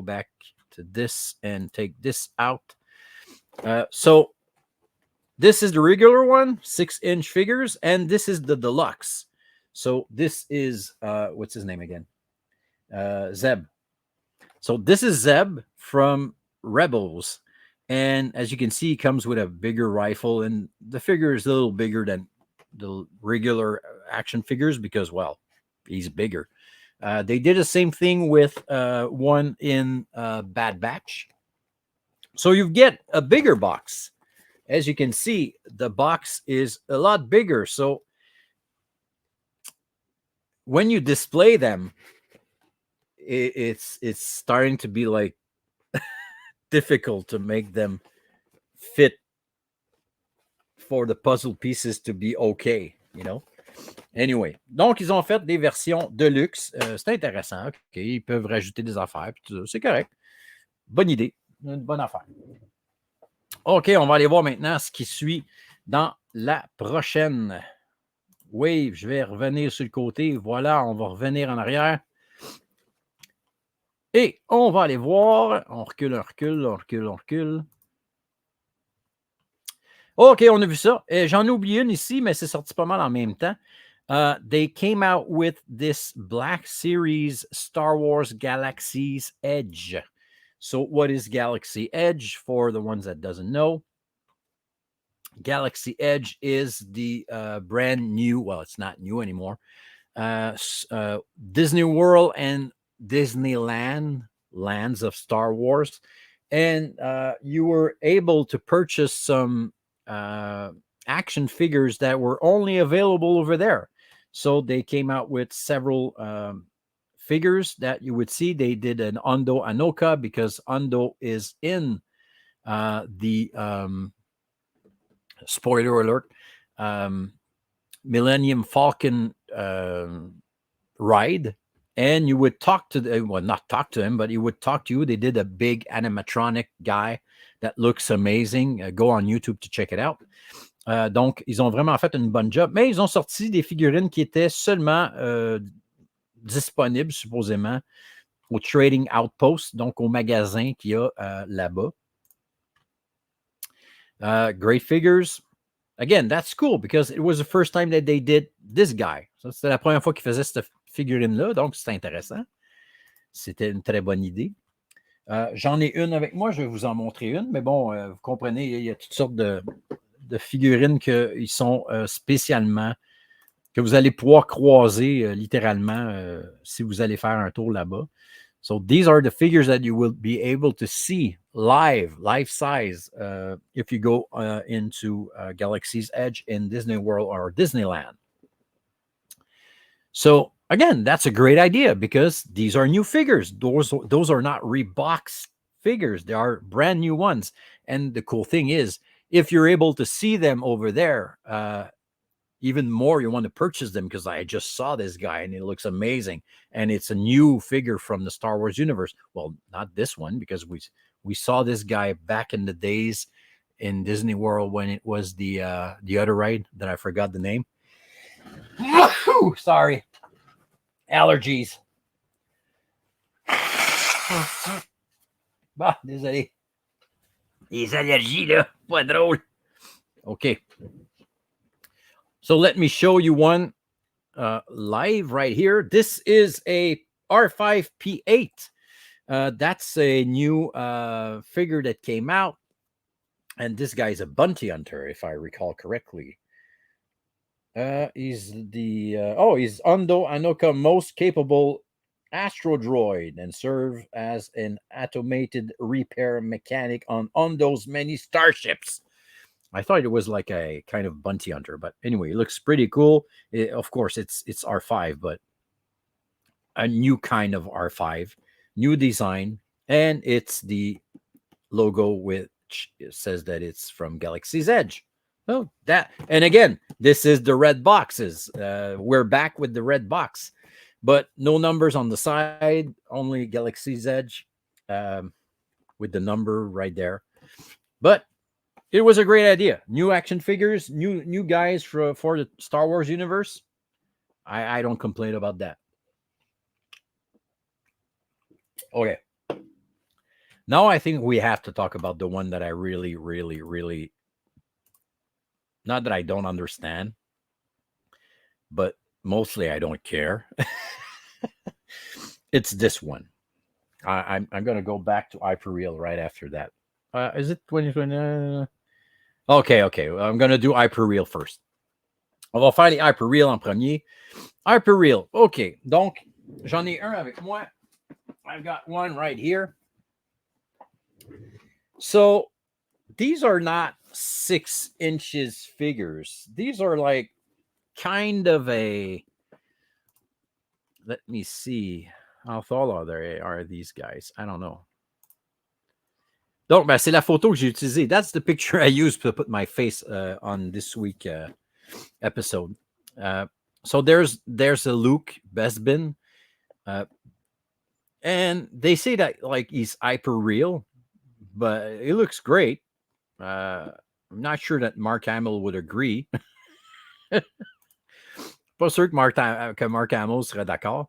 back to this and take this out. So, this is the regular one, 6-inch figures, and this is the deluxe. So this is, what's his name again? Zeb. So this is Zeb from Rebels. And as you can see, he comes with a bigger rifle, and the figure is a little bigger than the regular action figures because, well, he's bigger. They did the same thing with one in Bad Batch. So you get a bigger box. As you can see, the box is a lot bigger. So when you display them, it's starting to be like difficult to make them fit for the puzzle pieces to be okay, you know. Anyway, donc ils ont fait des versions de luxe. C'est intéressant. OK, ils peuvent rajouter des affaires. C'est correct. Bonne idée. Une bonne affaire. OK, on va aller voir maintenant ce qui suit dans la prochaine wave. Je vais revenir sur le côté. Voilà, on va revenir en arrière. Et on va aller voir. On recule, on recule, on recule, on recule. OK, on a vu ça. J'en ai oublié une ici, mais c'est sorti pas mal en même temps. They came out with this Black Series Star Wars Galaxy's Edge. So what is Galaxy Edge for the ones that doesn't know? Galaxy Edge is the brand new, well, it's not new anymore, Disney World and Disneyland lands of Star Wars. And you were able to purchase some action figures that were only available over there. So they came out with several figures that you would see. They did an Hondo Anoka because Hondo is in the spoiler alert, Millennium Falcon ride. And you would talk to them, well, not talk to him, but he would talk to you. They did a big animatronic guy that looks amazing. Go on YouTube to check it out. Donc, ils ont vraiment fait une bonne job, mais ils ont sorti des figurines qui étaient seulement disponibles, supposément, au Trading Outpost, donc au magasin qu'il y a là-bas. Great figures. again, that's cool because it was the first time that they did this guy. Ça, c'était la première fois qu'ils faisaient cette figurine-là, donc c'est intéressant. C'était une très bonne idée. J'en ai une avec moi, je vais vous en montrer une, mais bon, vous comprenez, il y a toutes sortes de figurines qui sont spécialement, que vous allez pouvoir croiser littéralement si vous allez faire un tour là-bas. So these are the figures that you will be able to see live size, if you go into Galaxy's Edge in Disney World or Disneyland. So again, that's a great idea because these are new figures. Those are not Reebok figures. They are brand new ones. And the cool thing is, if you're able to see them over there, even more, you want to purchase them because I just saw this guy and it looks amazing. And it's a new figure from the Star Wars universe. Well, not this one because we saw this guy back in the days in Disney World when it was the other ride that I forgot the name. Sorry. Allergies. Bah, désolé. Les allergies, là, pas drôle. Okay. So let me show you one live right here. This is a R5P8. That's a new figure that came out. And this guy's a bounty hunter, if I recall correctly. He's Hondo Anoka most capable astro droid and serve as an automated repair mechanic on Hondo's many starships. I thought it was like a kind of bounty hunter, but anyway, it looks pretty cool. Of course, it's R5, but a new kind of R5, new design, and it's the logo which says that it's from Galaxy's Edge. Oh, that, and again, this is the red boxes. We're back with the red box, but no numbers on the side, only Galaxy's Edge with the number right there. But it was a great idea. New action figures, new guys for the Star Wars universe. I don't complain about that. Okay. Now I think we have to talk about the one that I really, really, really, not that I don't understand, but mostly I don't care. It's this one. I'm going to go back to Hyperreal right after that. Is it 2020? Okay. I'm going to do Hyperreal first. On va faire les Hyperreal en premier. Hyperreal. OK. Donc, j'en ai un avec moi. I've got one right here. So, these are not 6 inches figures. These are like kind of a... Let me see. How tall are these guys? I don't know. Donc, ben, c'est la photo que j'ai utilisée. That's the picture I used to put my face on this week episode. So there's a Luke Bespin. And they say that like he's hyper real, but it looks great. I'm not sure that Mark Hamill would agree. Pas sûr que Mark Hamill serait d'accord.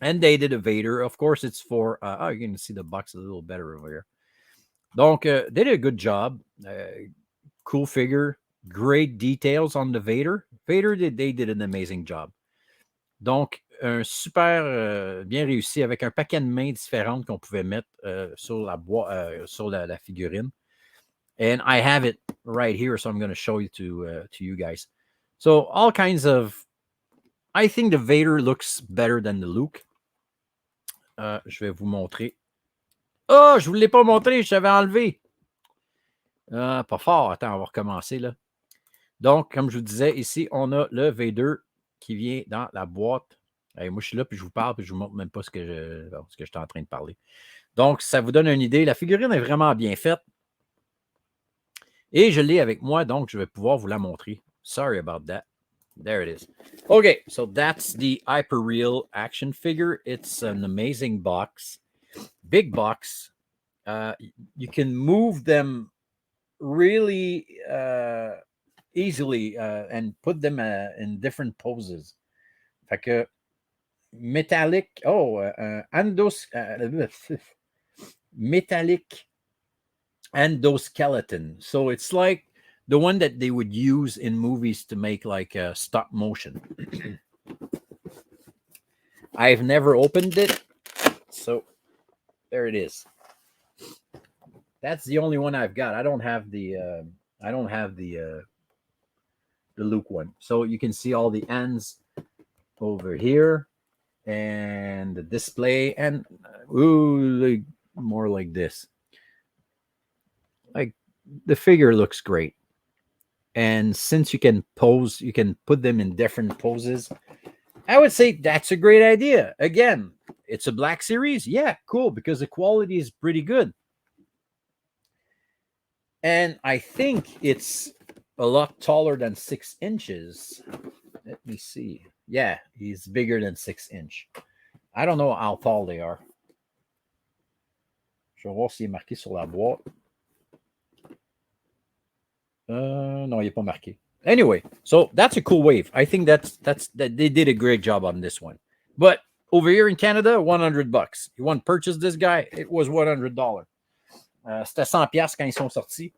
And they did a Vader. Of course, it's for... you can see the box a little better over here. Donc, they did a good job. Cool figure. Great details on the Vader. They did an amazing job. Donc, un super bien réussi avec un paquet de mains différentes qu'on pouvait mettre sur la figurine. And I have it right here, so I'm going to show it to you guys. So, all kinds of... I think the Vader looks better than the Luke. Je vais vous montrer. Oh, je ne vous l'ai pas montré, je t'avais enlevé. Pas fort. Attends, on va recommencer là. Donc, comme je vous disais, ici, on a le Vader qui vient dans la boîte. Hey, moi, je suis là, puis je vous parle, puis je ne vous montre même pas ce que je suis en train de parler. Donc, ça vous donne une idée. La figurine est vraiment bien faite. Et je l'ai avec moi, donc je vais pouvoir vous la montrer. Sorry about that. There it is. Okay, so that's the Hyperreal action figure. It's an amazing box. Big box. You can move them really easily and put them in different poses. Fait que metallic, metallic endoskeleton. So it's like the one that they would use in movies to make like stop motion. I've never opened it, so there it is. That's the only one I've got. I don't have the Luke one. So you can see all the ends over here and the display and like, more like this. Like the figure looks great. And since you can pose, you can put them in different poses. I would say that's a great idea. Again, it's a Black Series. Yeah, cool, because the quality is pretty good. And I think it's a lot taller than 6 inches. Let me see. Yeah, he's bigger than 6 inch. I don't know how tall they are. Je vais voir s'il est marqué sur la boîte. Non, il n'est pas marqué. Anyway, so that's a cool wave. I think that they did a great job on this one. But over here in Canada, $100. You want to purchase this guy? It was $100. C'était 100$ quand ils sont sortis.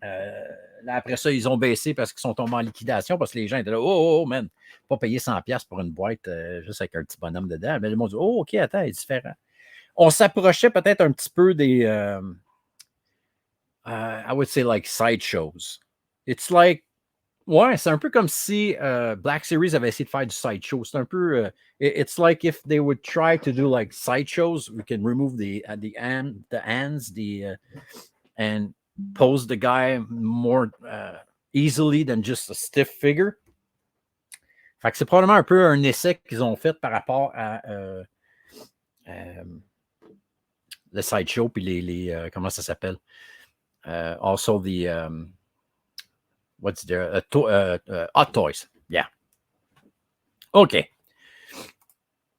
Là, après ça, ils ont baissé parce qu'ils sont tombés en liquidation parce que les gens étaient là, oh man, pas payer 100$ pour une boîte juste avec un petit bonhomme dedans. Mais le monde dit, oh, OK, attends, il est différent. On s'approchait peut-être un petit peu des, I would say like sideshows. It's like, ouais, c'est un peu comme si Black Series avait essayé de faire du sideshow. C'est un peu, it's like if they would try to do like sideshows, we can remove the hands, and pose the guy more easily than just a stiff figure. Fait que c'est probablement un peu un essai qu'ils ont fait par rapport à le sideshow puis les comment ça s'appelle? Also the what's there? Hot Toys. Yeah. OK.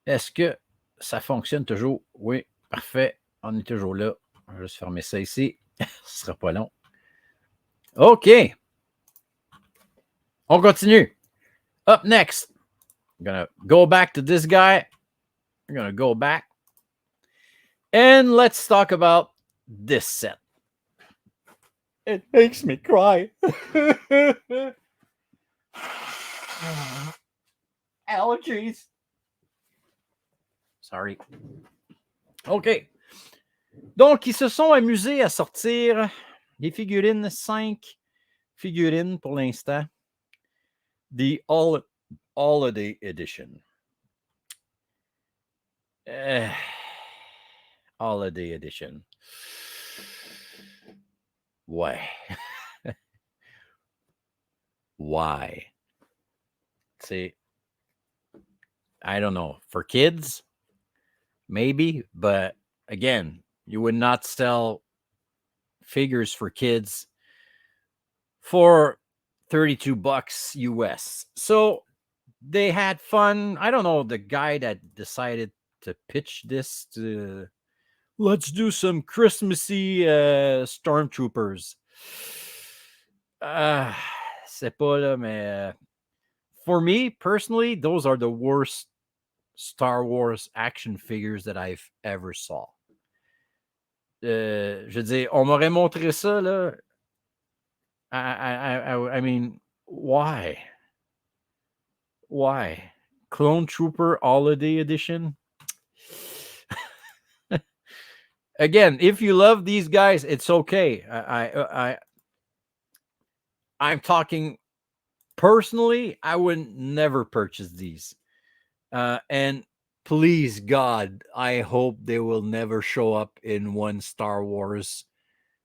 Est-ce que ça fonctionne toujours? Oui, parfait. On est toujours là. Je vais juste fermer ça ici. Ce sera pas long. OK. On continue. Up next, I'm going to go back to this guy. We're going to go back. And let's talk about this set. It makes me cry. Allergies. Sorry. OK. Donc, ils se sont amusés à sortir des figurines, 5 figurines pour l'instant. The Holiday Edition. Holiday Edition. Why? Why? See, I don't know. For kids, maybe, but again, you would not sell figures for kids for $32 US. So they had fun. I don't know, the guy that decided to pitch this to let's do some Christmassy stormtroopers. C'est pas là, mais for me personally, those are the worst Star Wars action figures that I've ever saw. Je veux dire, on m'aurait montré ça, là. I mean, why? Why? Clone Trooper Holiday Edition? Again, if you love these guys, it's okay. I'm talking personally, I would never purchase these. And please, God, I hope they will never show up in one Star Wars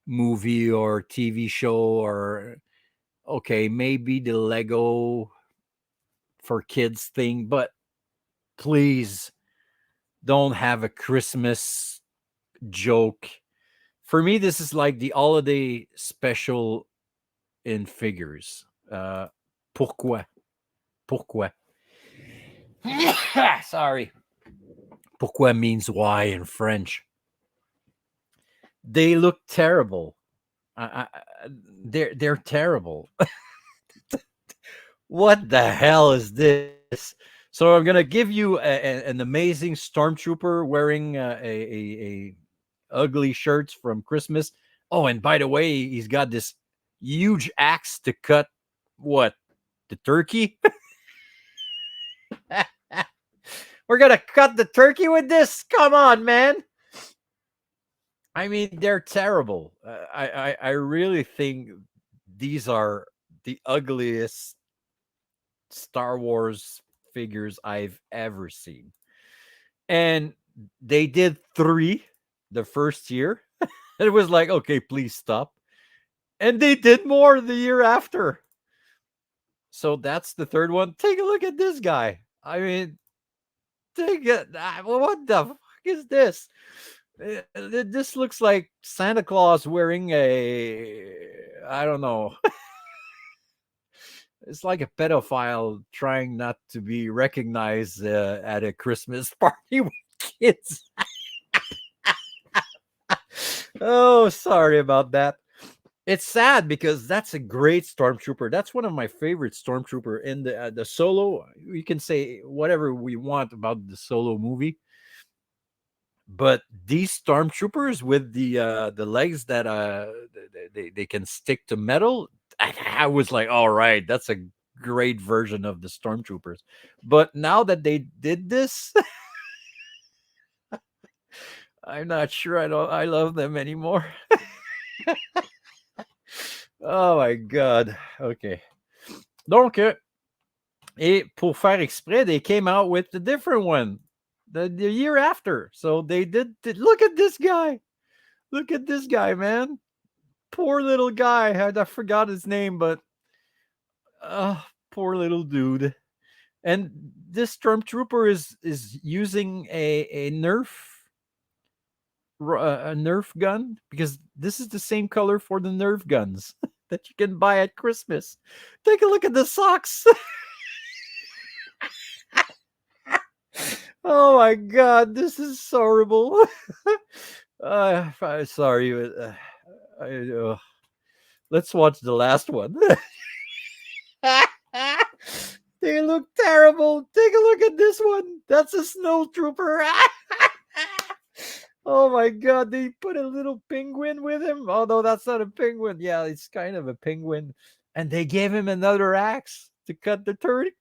movie or TV show, or okay, maybe the Lego for kids thing, but please don't have a Christmas joke. For me, this is like the holiday special in figures. Pourquoi? Sorry. Pourquoi means why in French. They look terrible. They're terrible. What the hell is this? So I'm gonna give you an amazing stormtrooper wearing a ugly shirts from Christmas. Oh, and by the way, he's got this huge axe to cut what? The turkey? We're gonna cut the turkey with this? Come on, man. I mean, they're terrible. I really think these are the ugliest Star Wars figures I've ever seen. And they did 3 the first year. It was like, okay, please stop. And they did more the year after. So that's the third one. Take a look at this guy. I mean, what the fuck is this? This looks like Santa Claus wearing I don't know. It's like a pedophile trying not to be recognized at a Christmas party with kids. Oh, sorry about that. It's sad because that's a great stormtrooper. That's one of my favorite stormtrooper in the Solo. We can say whatever we want about the Solo movie, but these stormtroopers with the legs that they can stick to metal, I was like, all right, that's a great version of the stormtroopers. But now that they did this, I'm not sure I love them anymore. Oh my god. Okay. Donc, et pour faire exprès, they came out with a different one the year after. So they did look at this guy. Look at this guy, man. Poor little guy. I forgot his name, but poor little dude. And this stormtrooper is using a Nerf gun, because this is the same color for the Nerf guns that you can buy at Christmas. Take a look at the socks. Oh my god, this is horrible. I'm sorry. Let's watch the last one. They look terrible. Take a look at this one. That's a snow trooper. Oh my god, they put a little penguin with him. Oh no, that's not a penguin. Yeah, it's kind of a penguin. And they gave him another axe to cut the turkey.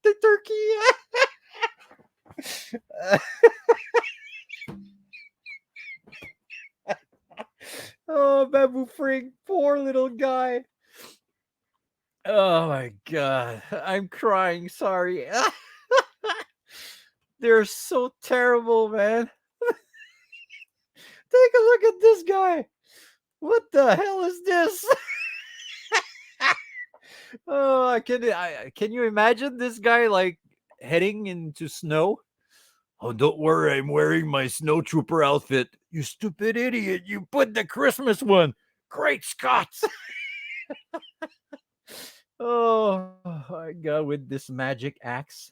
Oh, Babu Frig, poor little guy. Oh my god, I'm crying. Sorry. They're so terrible, man. Take a look at this guy. What the hell is this? Oh, can you imagine this guy like heading into snow? Oh, don't worry, I'm wearing my snow trooper outfit. You stupid idiot! You put the Christmas one. Great Scots! Oh my god, with this magic axe.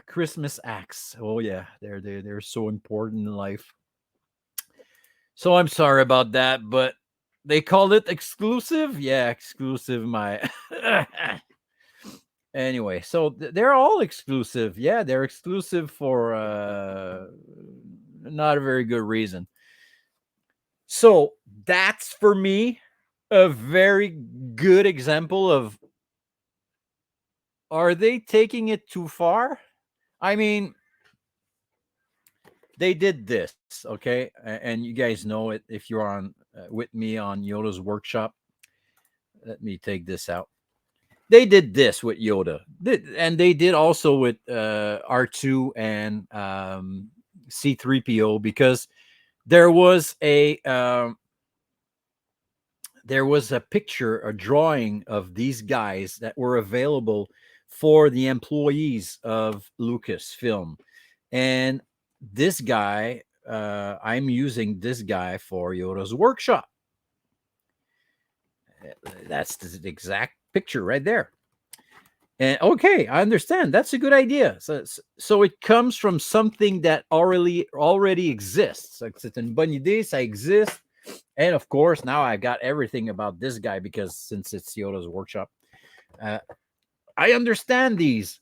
Christmas axe. Oh yeah, they're so important in life. So I'm sorry about that, but they called it exclusive. Yeah, exclusive. My anyway, so they're all exclusive. Yeah, they're exclusive for not a very good reason. So that's for me a very good example of, are they taking it too far? I mean, they did this, okay? And you guys know it if you're on with me on Yoda's workshop. Let me take this out. They did this with Yoda, and they did also with R2 and C3PO, because there was a picture, a drawing of these guys that were available for the employees of Lucasfilm, and this guy, I'm using this guy for Yoda's workshop. That's the exact picture right there. And okay, I understand. That's a good idea. So it comes from something that already exists. C'est une bonne idée, ça existe. And of course, now I've got everything about this guy, because since it's Yoda's workshop, I understand these.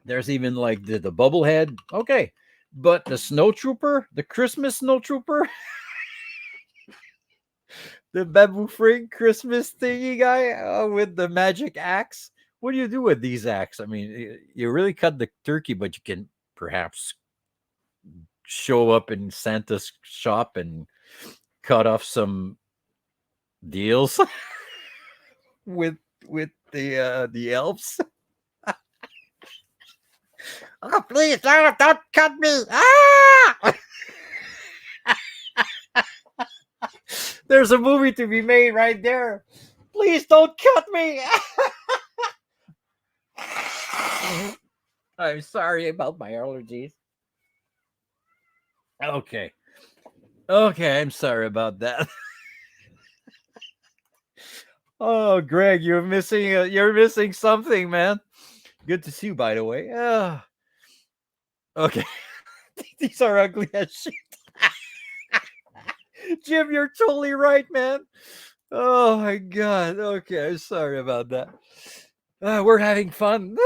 There's even like the bubble head. Okay. But the snow trooper, the Christmas snow trooper, the bamboo frame Christmas thingy guy with the magic axe. What do you do with these axes? I mean, you really cut the turkey, but you can perhaps show up in Santa's shop and cut off some deals with the elves. Oh, please don't cut me! Ah! There's a movie to be made right there. Please don't cut me. I'm sorry about my allergies. Okay. Okay, I'm sorry about that. Oh, Greg, you're missing something, man. Good to see you, by the way. Okay. These are ugly as shit. Jim, you're totally right, man. Oh my god. Okay, I'm sorry about that. We're having fun.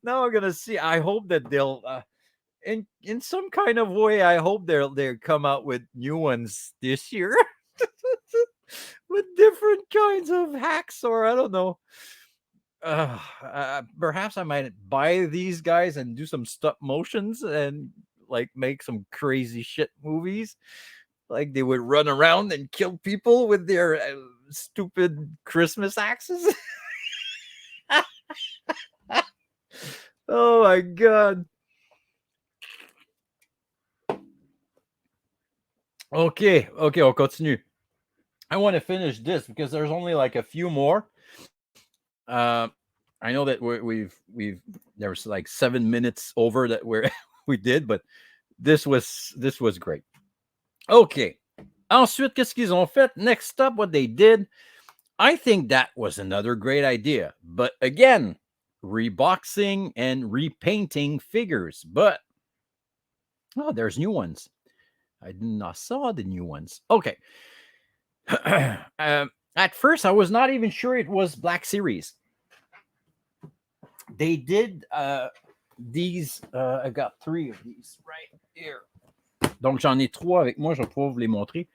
Now I'm gonna see. I hope that they'll, in some kind of way, I hope they'll come out with new ones this year with different kinds of hacks, or I don't know. Perhaps I might buy these guys and do some stop motions and like make some crazy shit movies. Like they would run around and kill people with their stupid Christmas axes. Oh my god. Okay, on continue. I want to finish this because there's only like a few more. Uh, I know that we've there was like 7 minutes over that we did, but this was great. Okay. Ensuite, qu'est-ce qu'ils ont fait? Next up, what they did, I think that was another great idea. But again, reboxing and repainting figures. But there's new ones. I did not saw the new ones. Okay. At first, I was not even sure it was Black Series. They did these. I got 3 of these right here. Donc, j'en ai 3 avec moi. Je vais pouvoir vous les montrer.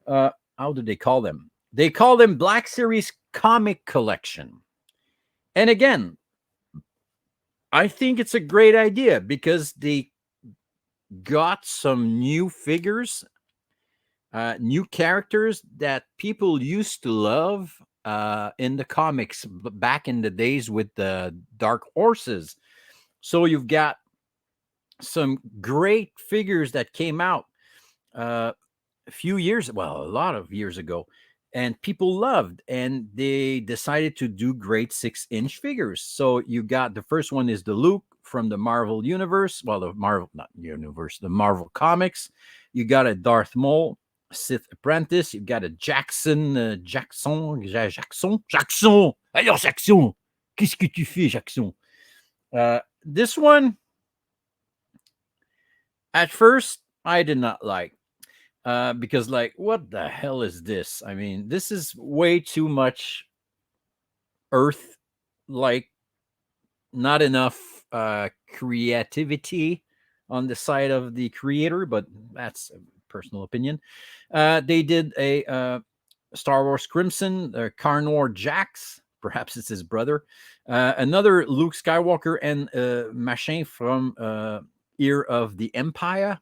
How do they call them? They call them Black Series Comic Collection. And again, I think it's a great idea because they got some new figures, new characters that people used to love in the comics back in the days with the Dark Horses. So you've got some great figures that came out a lot of years ago, and people loved, and they decided to do great 6-inch figures. So you got the first one is the Luke from the Marvel universe. Well, the Marvel comics. You got a Darth Maul, Sith apprentice. You got a Jackson. Alors, Jackson, qu'est-ce que tu fais, Jackson? This one, at first, I did not like. Because like, what the hell is this? I mean, this is way too much Earth, like not enough creativity on the side of the creator, but that's a personal opinion. They did a Star Wars Crimson, Carnor Jax, perhaps it's his brother, another Luke Skywalker, and Machin from Ear of the Empire.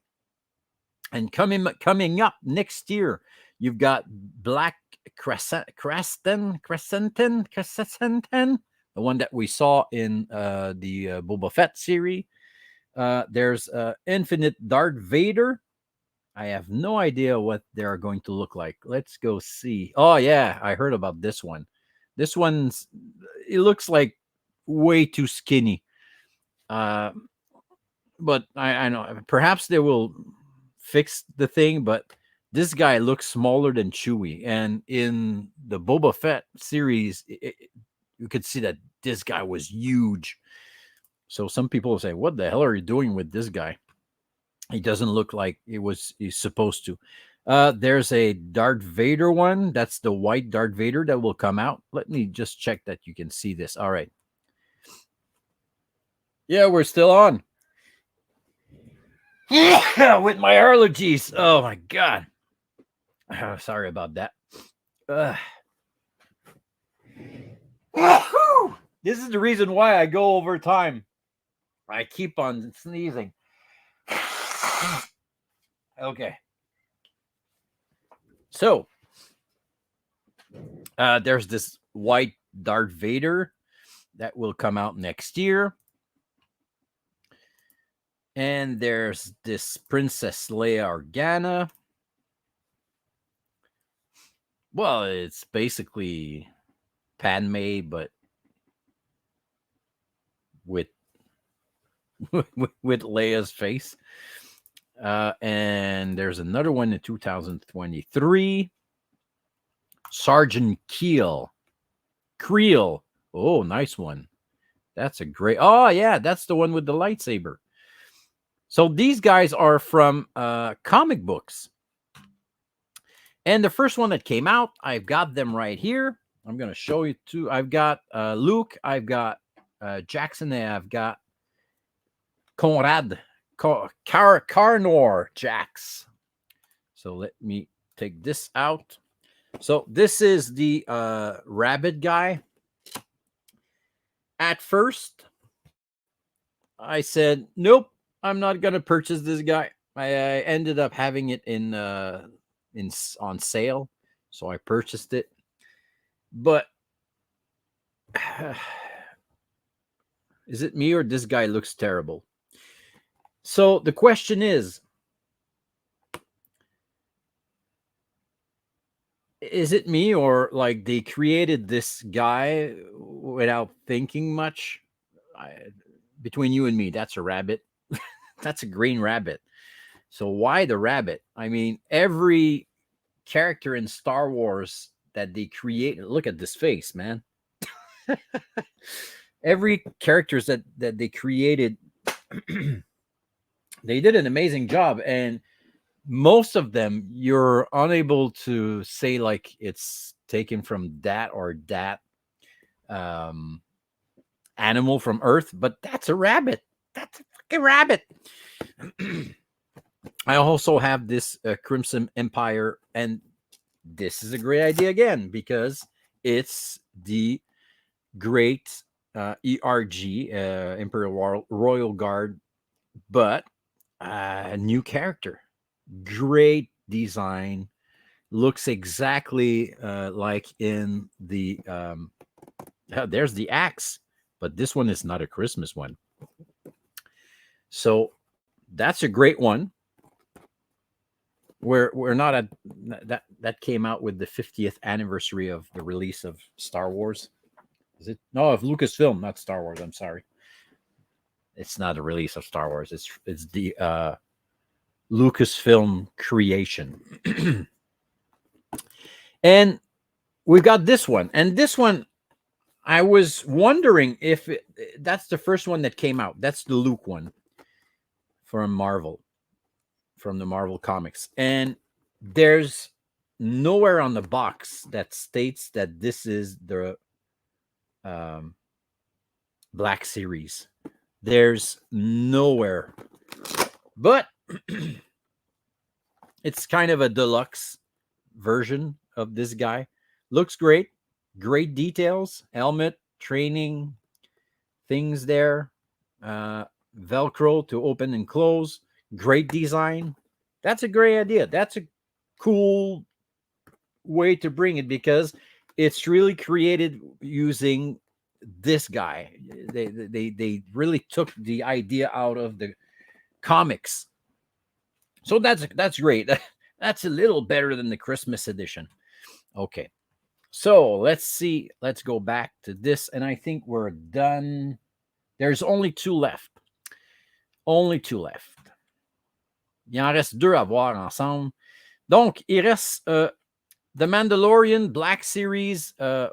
And coming up next year, you've got Black Crescenten, the one that we saw in the Boba Fett series. There's Infinite Darth Vader. I have no idea what they are going to look like. Let's go see. Oh yeah, I heard about this one. This one's, it looks like way too skinny. But I know perhaps they will fix the thing, but this guy looks smaller than Chewie, and in the Boba Fett series, you could see that this guy was huge. So some people say, "What the hell are you doing with this guy? He doesn't look like he's supposed to." There's a Darth Vader one. That's the white Darth Vader that will come out. Let me just check that you can see this. All right. Yeah, we're still on. With my allergies. Oh my god. Sorry about that. This is the reason why I go over time. I keep on sneezing. Okay. So, there's this white Darth Vader that will come out next year. And there's this Princess Leia Organa. Well, it's basically Padme, but with with Leia's face. And there's another one in 2023. Sergeant Creel. Oh, nice one. That's a great. Oh, yeah, that's the one with the lightsaber. So these guys are from comic books. And the first one that came out, I've got them right here. I'm going to show you two. I've got Luke, I've got Jackson, and I've got Conrad, Carnor Jax. So let me take this out. So this is the rabbit guy. At first, I said, nope, I'm not going to purchase this guy. I ended up having it on sale, so I purchased it. But is it me or this guy looks terrible? So the question is it me, or like they created this guy without thinking much? Between you and me, that's a rabbit. That's a green rabbit. So why the rabbit? I mean, every character in Star Wars that they create, look at this face, man. Every characters that they created, they did an amazing job. And most of them, you're unable to say like it's taken from that or that animal from Earth, but that's a rabbit. That's a fucking rabbit. I also have this Crimson Empire, and this is a great idea again because it's the great ERG, Imperial Royal Guard, but a new character. Great design. Looks exactly like in the there's the axe, but this one is not a Christmas one. So that's a great one. We're not at that came out with the 50th anniversary of the release of Star Wars. Is it? No, of Lucasfilm, not Star Wars. I'm sorry. It's not a release of Star Wars. It's the Lucasfilm creation. And we've got this one. And this one, I was wondering if that's the first one that came out. That's the Luke one from Marvel, from the Marvel comics. And there's nowhere on the box that states that this is the Black Series. There's nowhere. But it's kind of a deluxe version of this guy. Looks great. Great details. Helmet, training, things there. Velcro to open and close. Great design. That's a great idea. That's a cool way to bring it because it's really created using this guy. They really took the idea out of the comics. So that's great. That's a little better than the Christmas edition. Okay. So let's see. Let's go back to this. And I think we're done. There's only two left. Only two left. Il en reste deux à voir ensemble. Donc, il reste The Mandalorian Black Series. Oh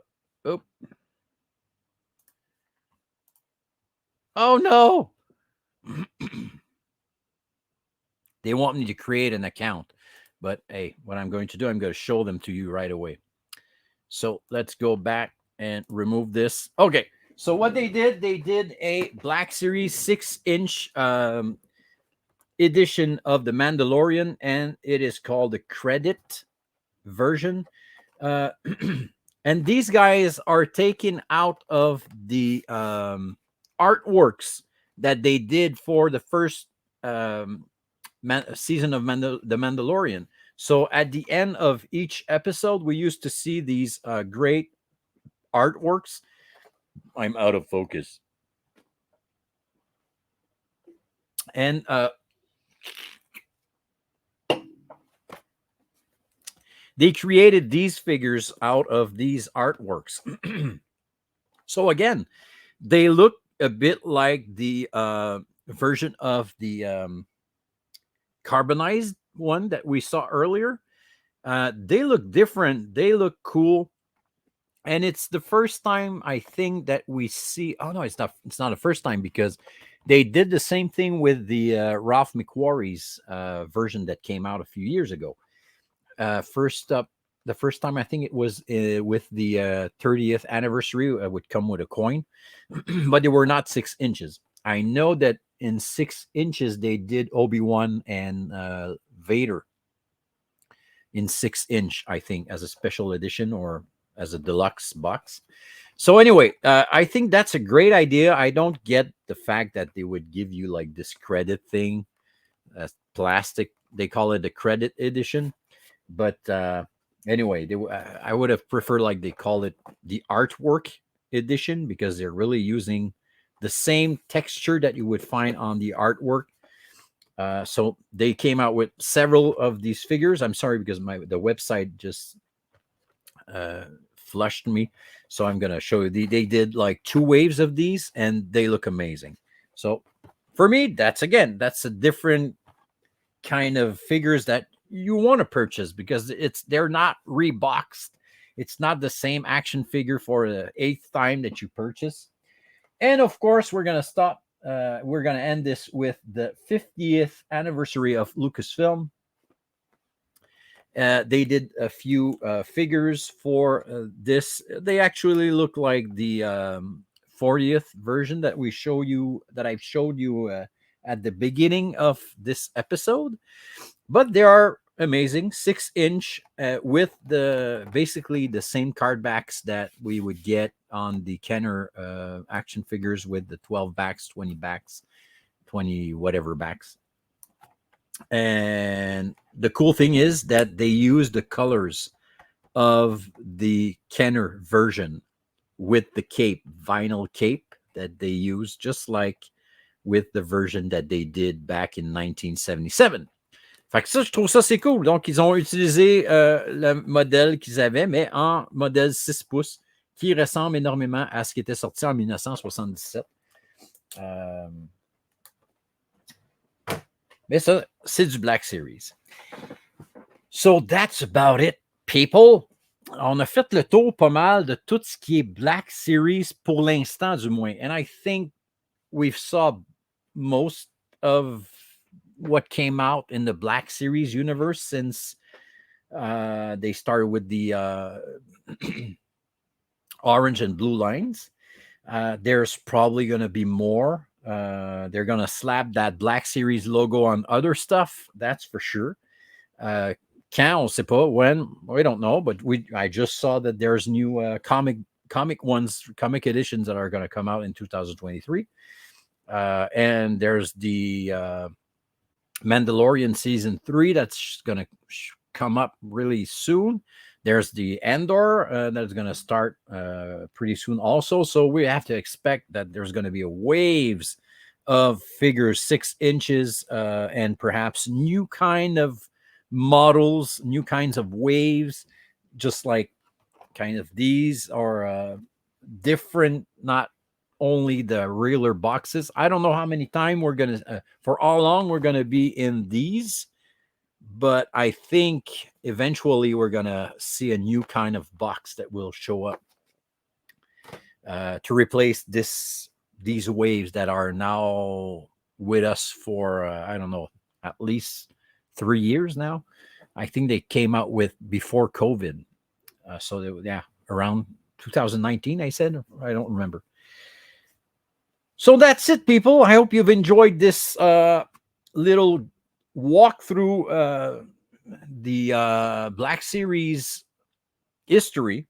no. They want me to create an account. But hey, what I'm going to do, I'm going to show them to you right away. So let's go back and remove this. Okay. So what they did a Black Series 6-inch edition of The Mandalorian, and it is called the Credit version. Uh, and these guys are taken out of the artworks that they did for the first um, season of The Mandalorian. So at the end of each episode, we used to see these great artworks. I'm out of focus. And they created these figures out of these artworks. So again, they look a bit like the version of the carbonized one that we saw earlier. They look different. They look cool. And it's the first time I think that we see. Oh no, it's not. It's not the first time because they did the same thing with the Ralph McQuarrie's version that came out a few years ago. First up, the first time I think it was with the 30th anniversary, would come with a coin, but they were not 6 inches. I know that in 6 inches they did Obi-Wan and Vader in 6-inch, I think, as a special edition or as a deluxe box. So anyway, I think that's a great idea. I don't get the fact that they would give you like this credit thing, plastic. They call it a credit edition, but anyway, I would have preferred like they call it the artwork edition because they're really using the same texture that you would find on the artwork. So they came out with several of these figures. I'm sorry because the website just flushed me, so I'm gonna show you. They did like 2 waves of these, and they look amazing. So for me, that's a different kind of figures that you want to purchase because they're not reboxed. It's not the same action figure for the 8th time that you purchase. And of course, we're gonna stop. We're gonna end this with the 50th anniversary of Lucasfilm. They did a few figures for this. They actually look like the 40th version that I've showed you at the beginning of this episode. But they are amazing, 6-inch with basically the same card backs that we would get on the Kenner action figures with the 12 backs, 20 backs, 20 whatever backs. And the cool thing is that they use the colors of the Kenner version with the vinyl cape that they use, just like with the version that they did back in 1977. Fait que ça, je trouve ça, c'est cool. Donc, ils ont utilisé le modèle qu'ils avaient, mais en modèle 6 pouces, qui ressemble énormément à ce qui était sorti en 1977. Mais ça, c'est du Black Series. So, that's about it, people. On a fait le tour pas mal de tout ce qui est Black Series pour l'instant, du moins. And I think we've saw most of what came out in the Black Series universe since they started with the orange and blue lines. There's probably going to be more. They're going to slap that Black Series logo on other stuff. That's for sure. Quand, on sait pas. When, we don't know. But I just saw that there's new comic editions that are going to come out in 2023. And there's the Mandalorian season 3 that's going to come up really soon. There's the Andor that's going to start pretty soon also. So we have to expect that there's going to be waves of figures 6 inches and perhaps new kind of models, new kinds of waves, just like kind of these are different, not only the regular boxes. I don't know how many time we're going to, for how long we're going to be in these, but I think eventually we're going to see a new kind of box that will show up to replace these waves that are now with us for, I don't know, at least 3 years now. I think they came out with before COVID. Around 2019, I said, I don't remember. So that's it, people. I hope you've enjoyed this little walkthrough the Black Series history.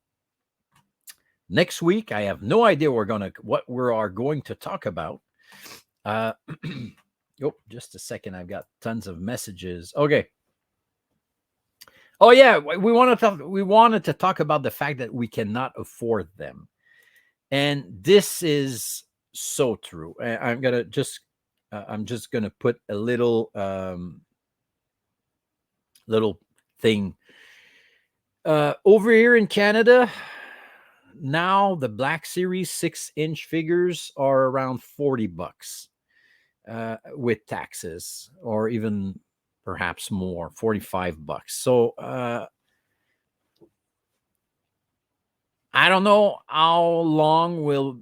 Next week, I have no idea what we are going to talk about. Oh, just a second. I've got tons of messages. Okay. Oh yeah, we wanted to talk about the fact that we cannot afford them, and this is so true. I'm just gonna put a little thing over here in Canada. Now the Black Series 6-inch figures are around $40 with taxes, or even perhaps more, $45. So I don't know how long will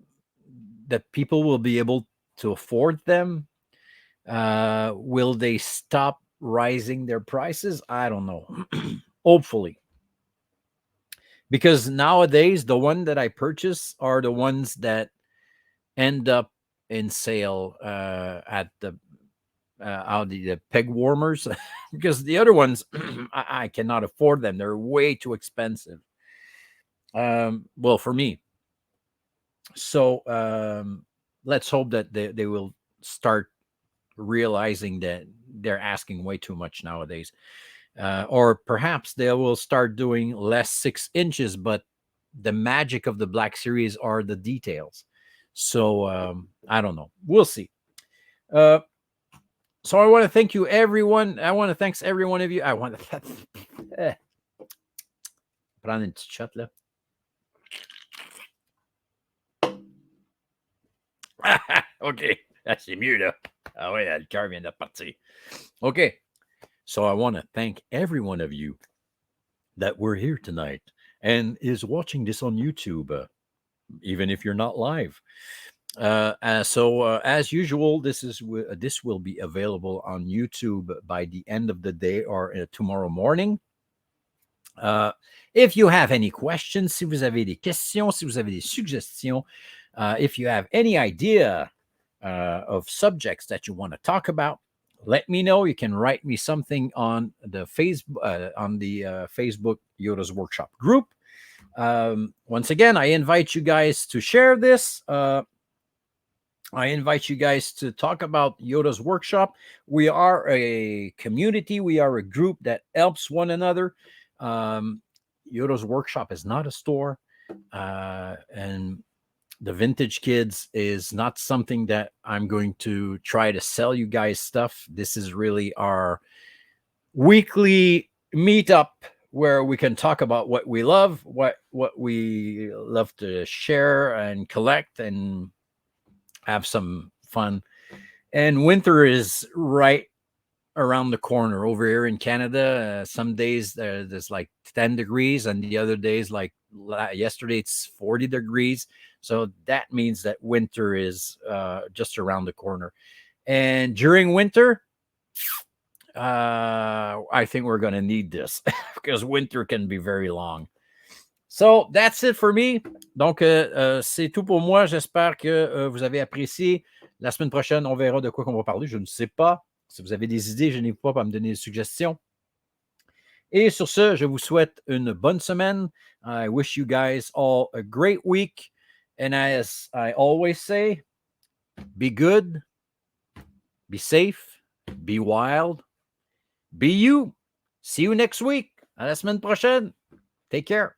the people will be able to afford them. Will they stop rising their prices? I don't know. Hopefully. Because nowadays, the one that I purchase are the ones that end up in sale at the peg warmers, because the other ones I cannot afford them. They're way too expensive. Well, for me. So let's hope that they will start realizing that they're asking way too much nowadays. Or perhaps they will start doing less 6 inches, but the magic of the Black Series are the details. So I don't know. We'll see. So I want to thank you, everyone. I want to thank every one of you. I want to prendre une petite shot là. OK. Ah, c'est mieux là. Ah ouais, le cœur vient de partir. OK. So I want to thank every one of you that were here tonight and is watching this on YouTube, even if you're not live. So as usual, this will be available on YouTube by the end of the day or tomorrow morning. If you have any questions, si vous avez des questions, si vous avez des suggestions, if you have any idea of subjects that you want to talk about, let me know. You can write me something on the Facebook Yoda's Workshop group. Once again, I invite you guys to share this. I invite you guys to talk about Yoda's Workshop. We are a community. We are a group that helps one another. Yoda's Workshop is not a store. And the Vintage Kids is not something that I'm going to try to sell you guys stuff. This is really our weekly meetup where we can talk about what we love, what we love to share and collect and have some fun. And winter is right around the corner over here in Canada. Some days there's like 10 degrees, and the other days, like yesterday, it's 40 degrees. So that means that winter is just around the corner. And during winter, I think we're going to need this because winter can be very long. So that's it for me. Donc, c'est tout pour moi. J'espère que vous avez apprécié. La semaine prochaine, on verra de quoi on va parler. Je ne sais pas. Si vous avez des idées, je n'hésitez pas à me donner des suggestions. Et sur ce, je vous souhaite une bonne semaine. I wish you guys all a great week. And as I always say, be good, be safe, be wild, be you. See you next week. À la semaine prochaine. Take care.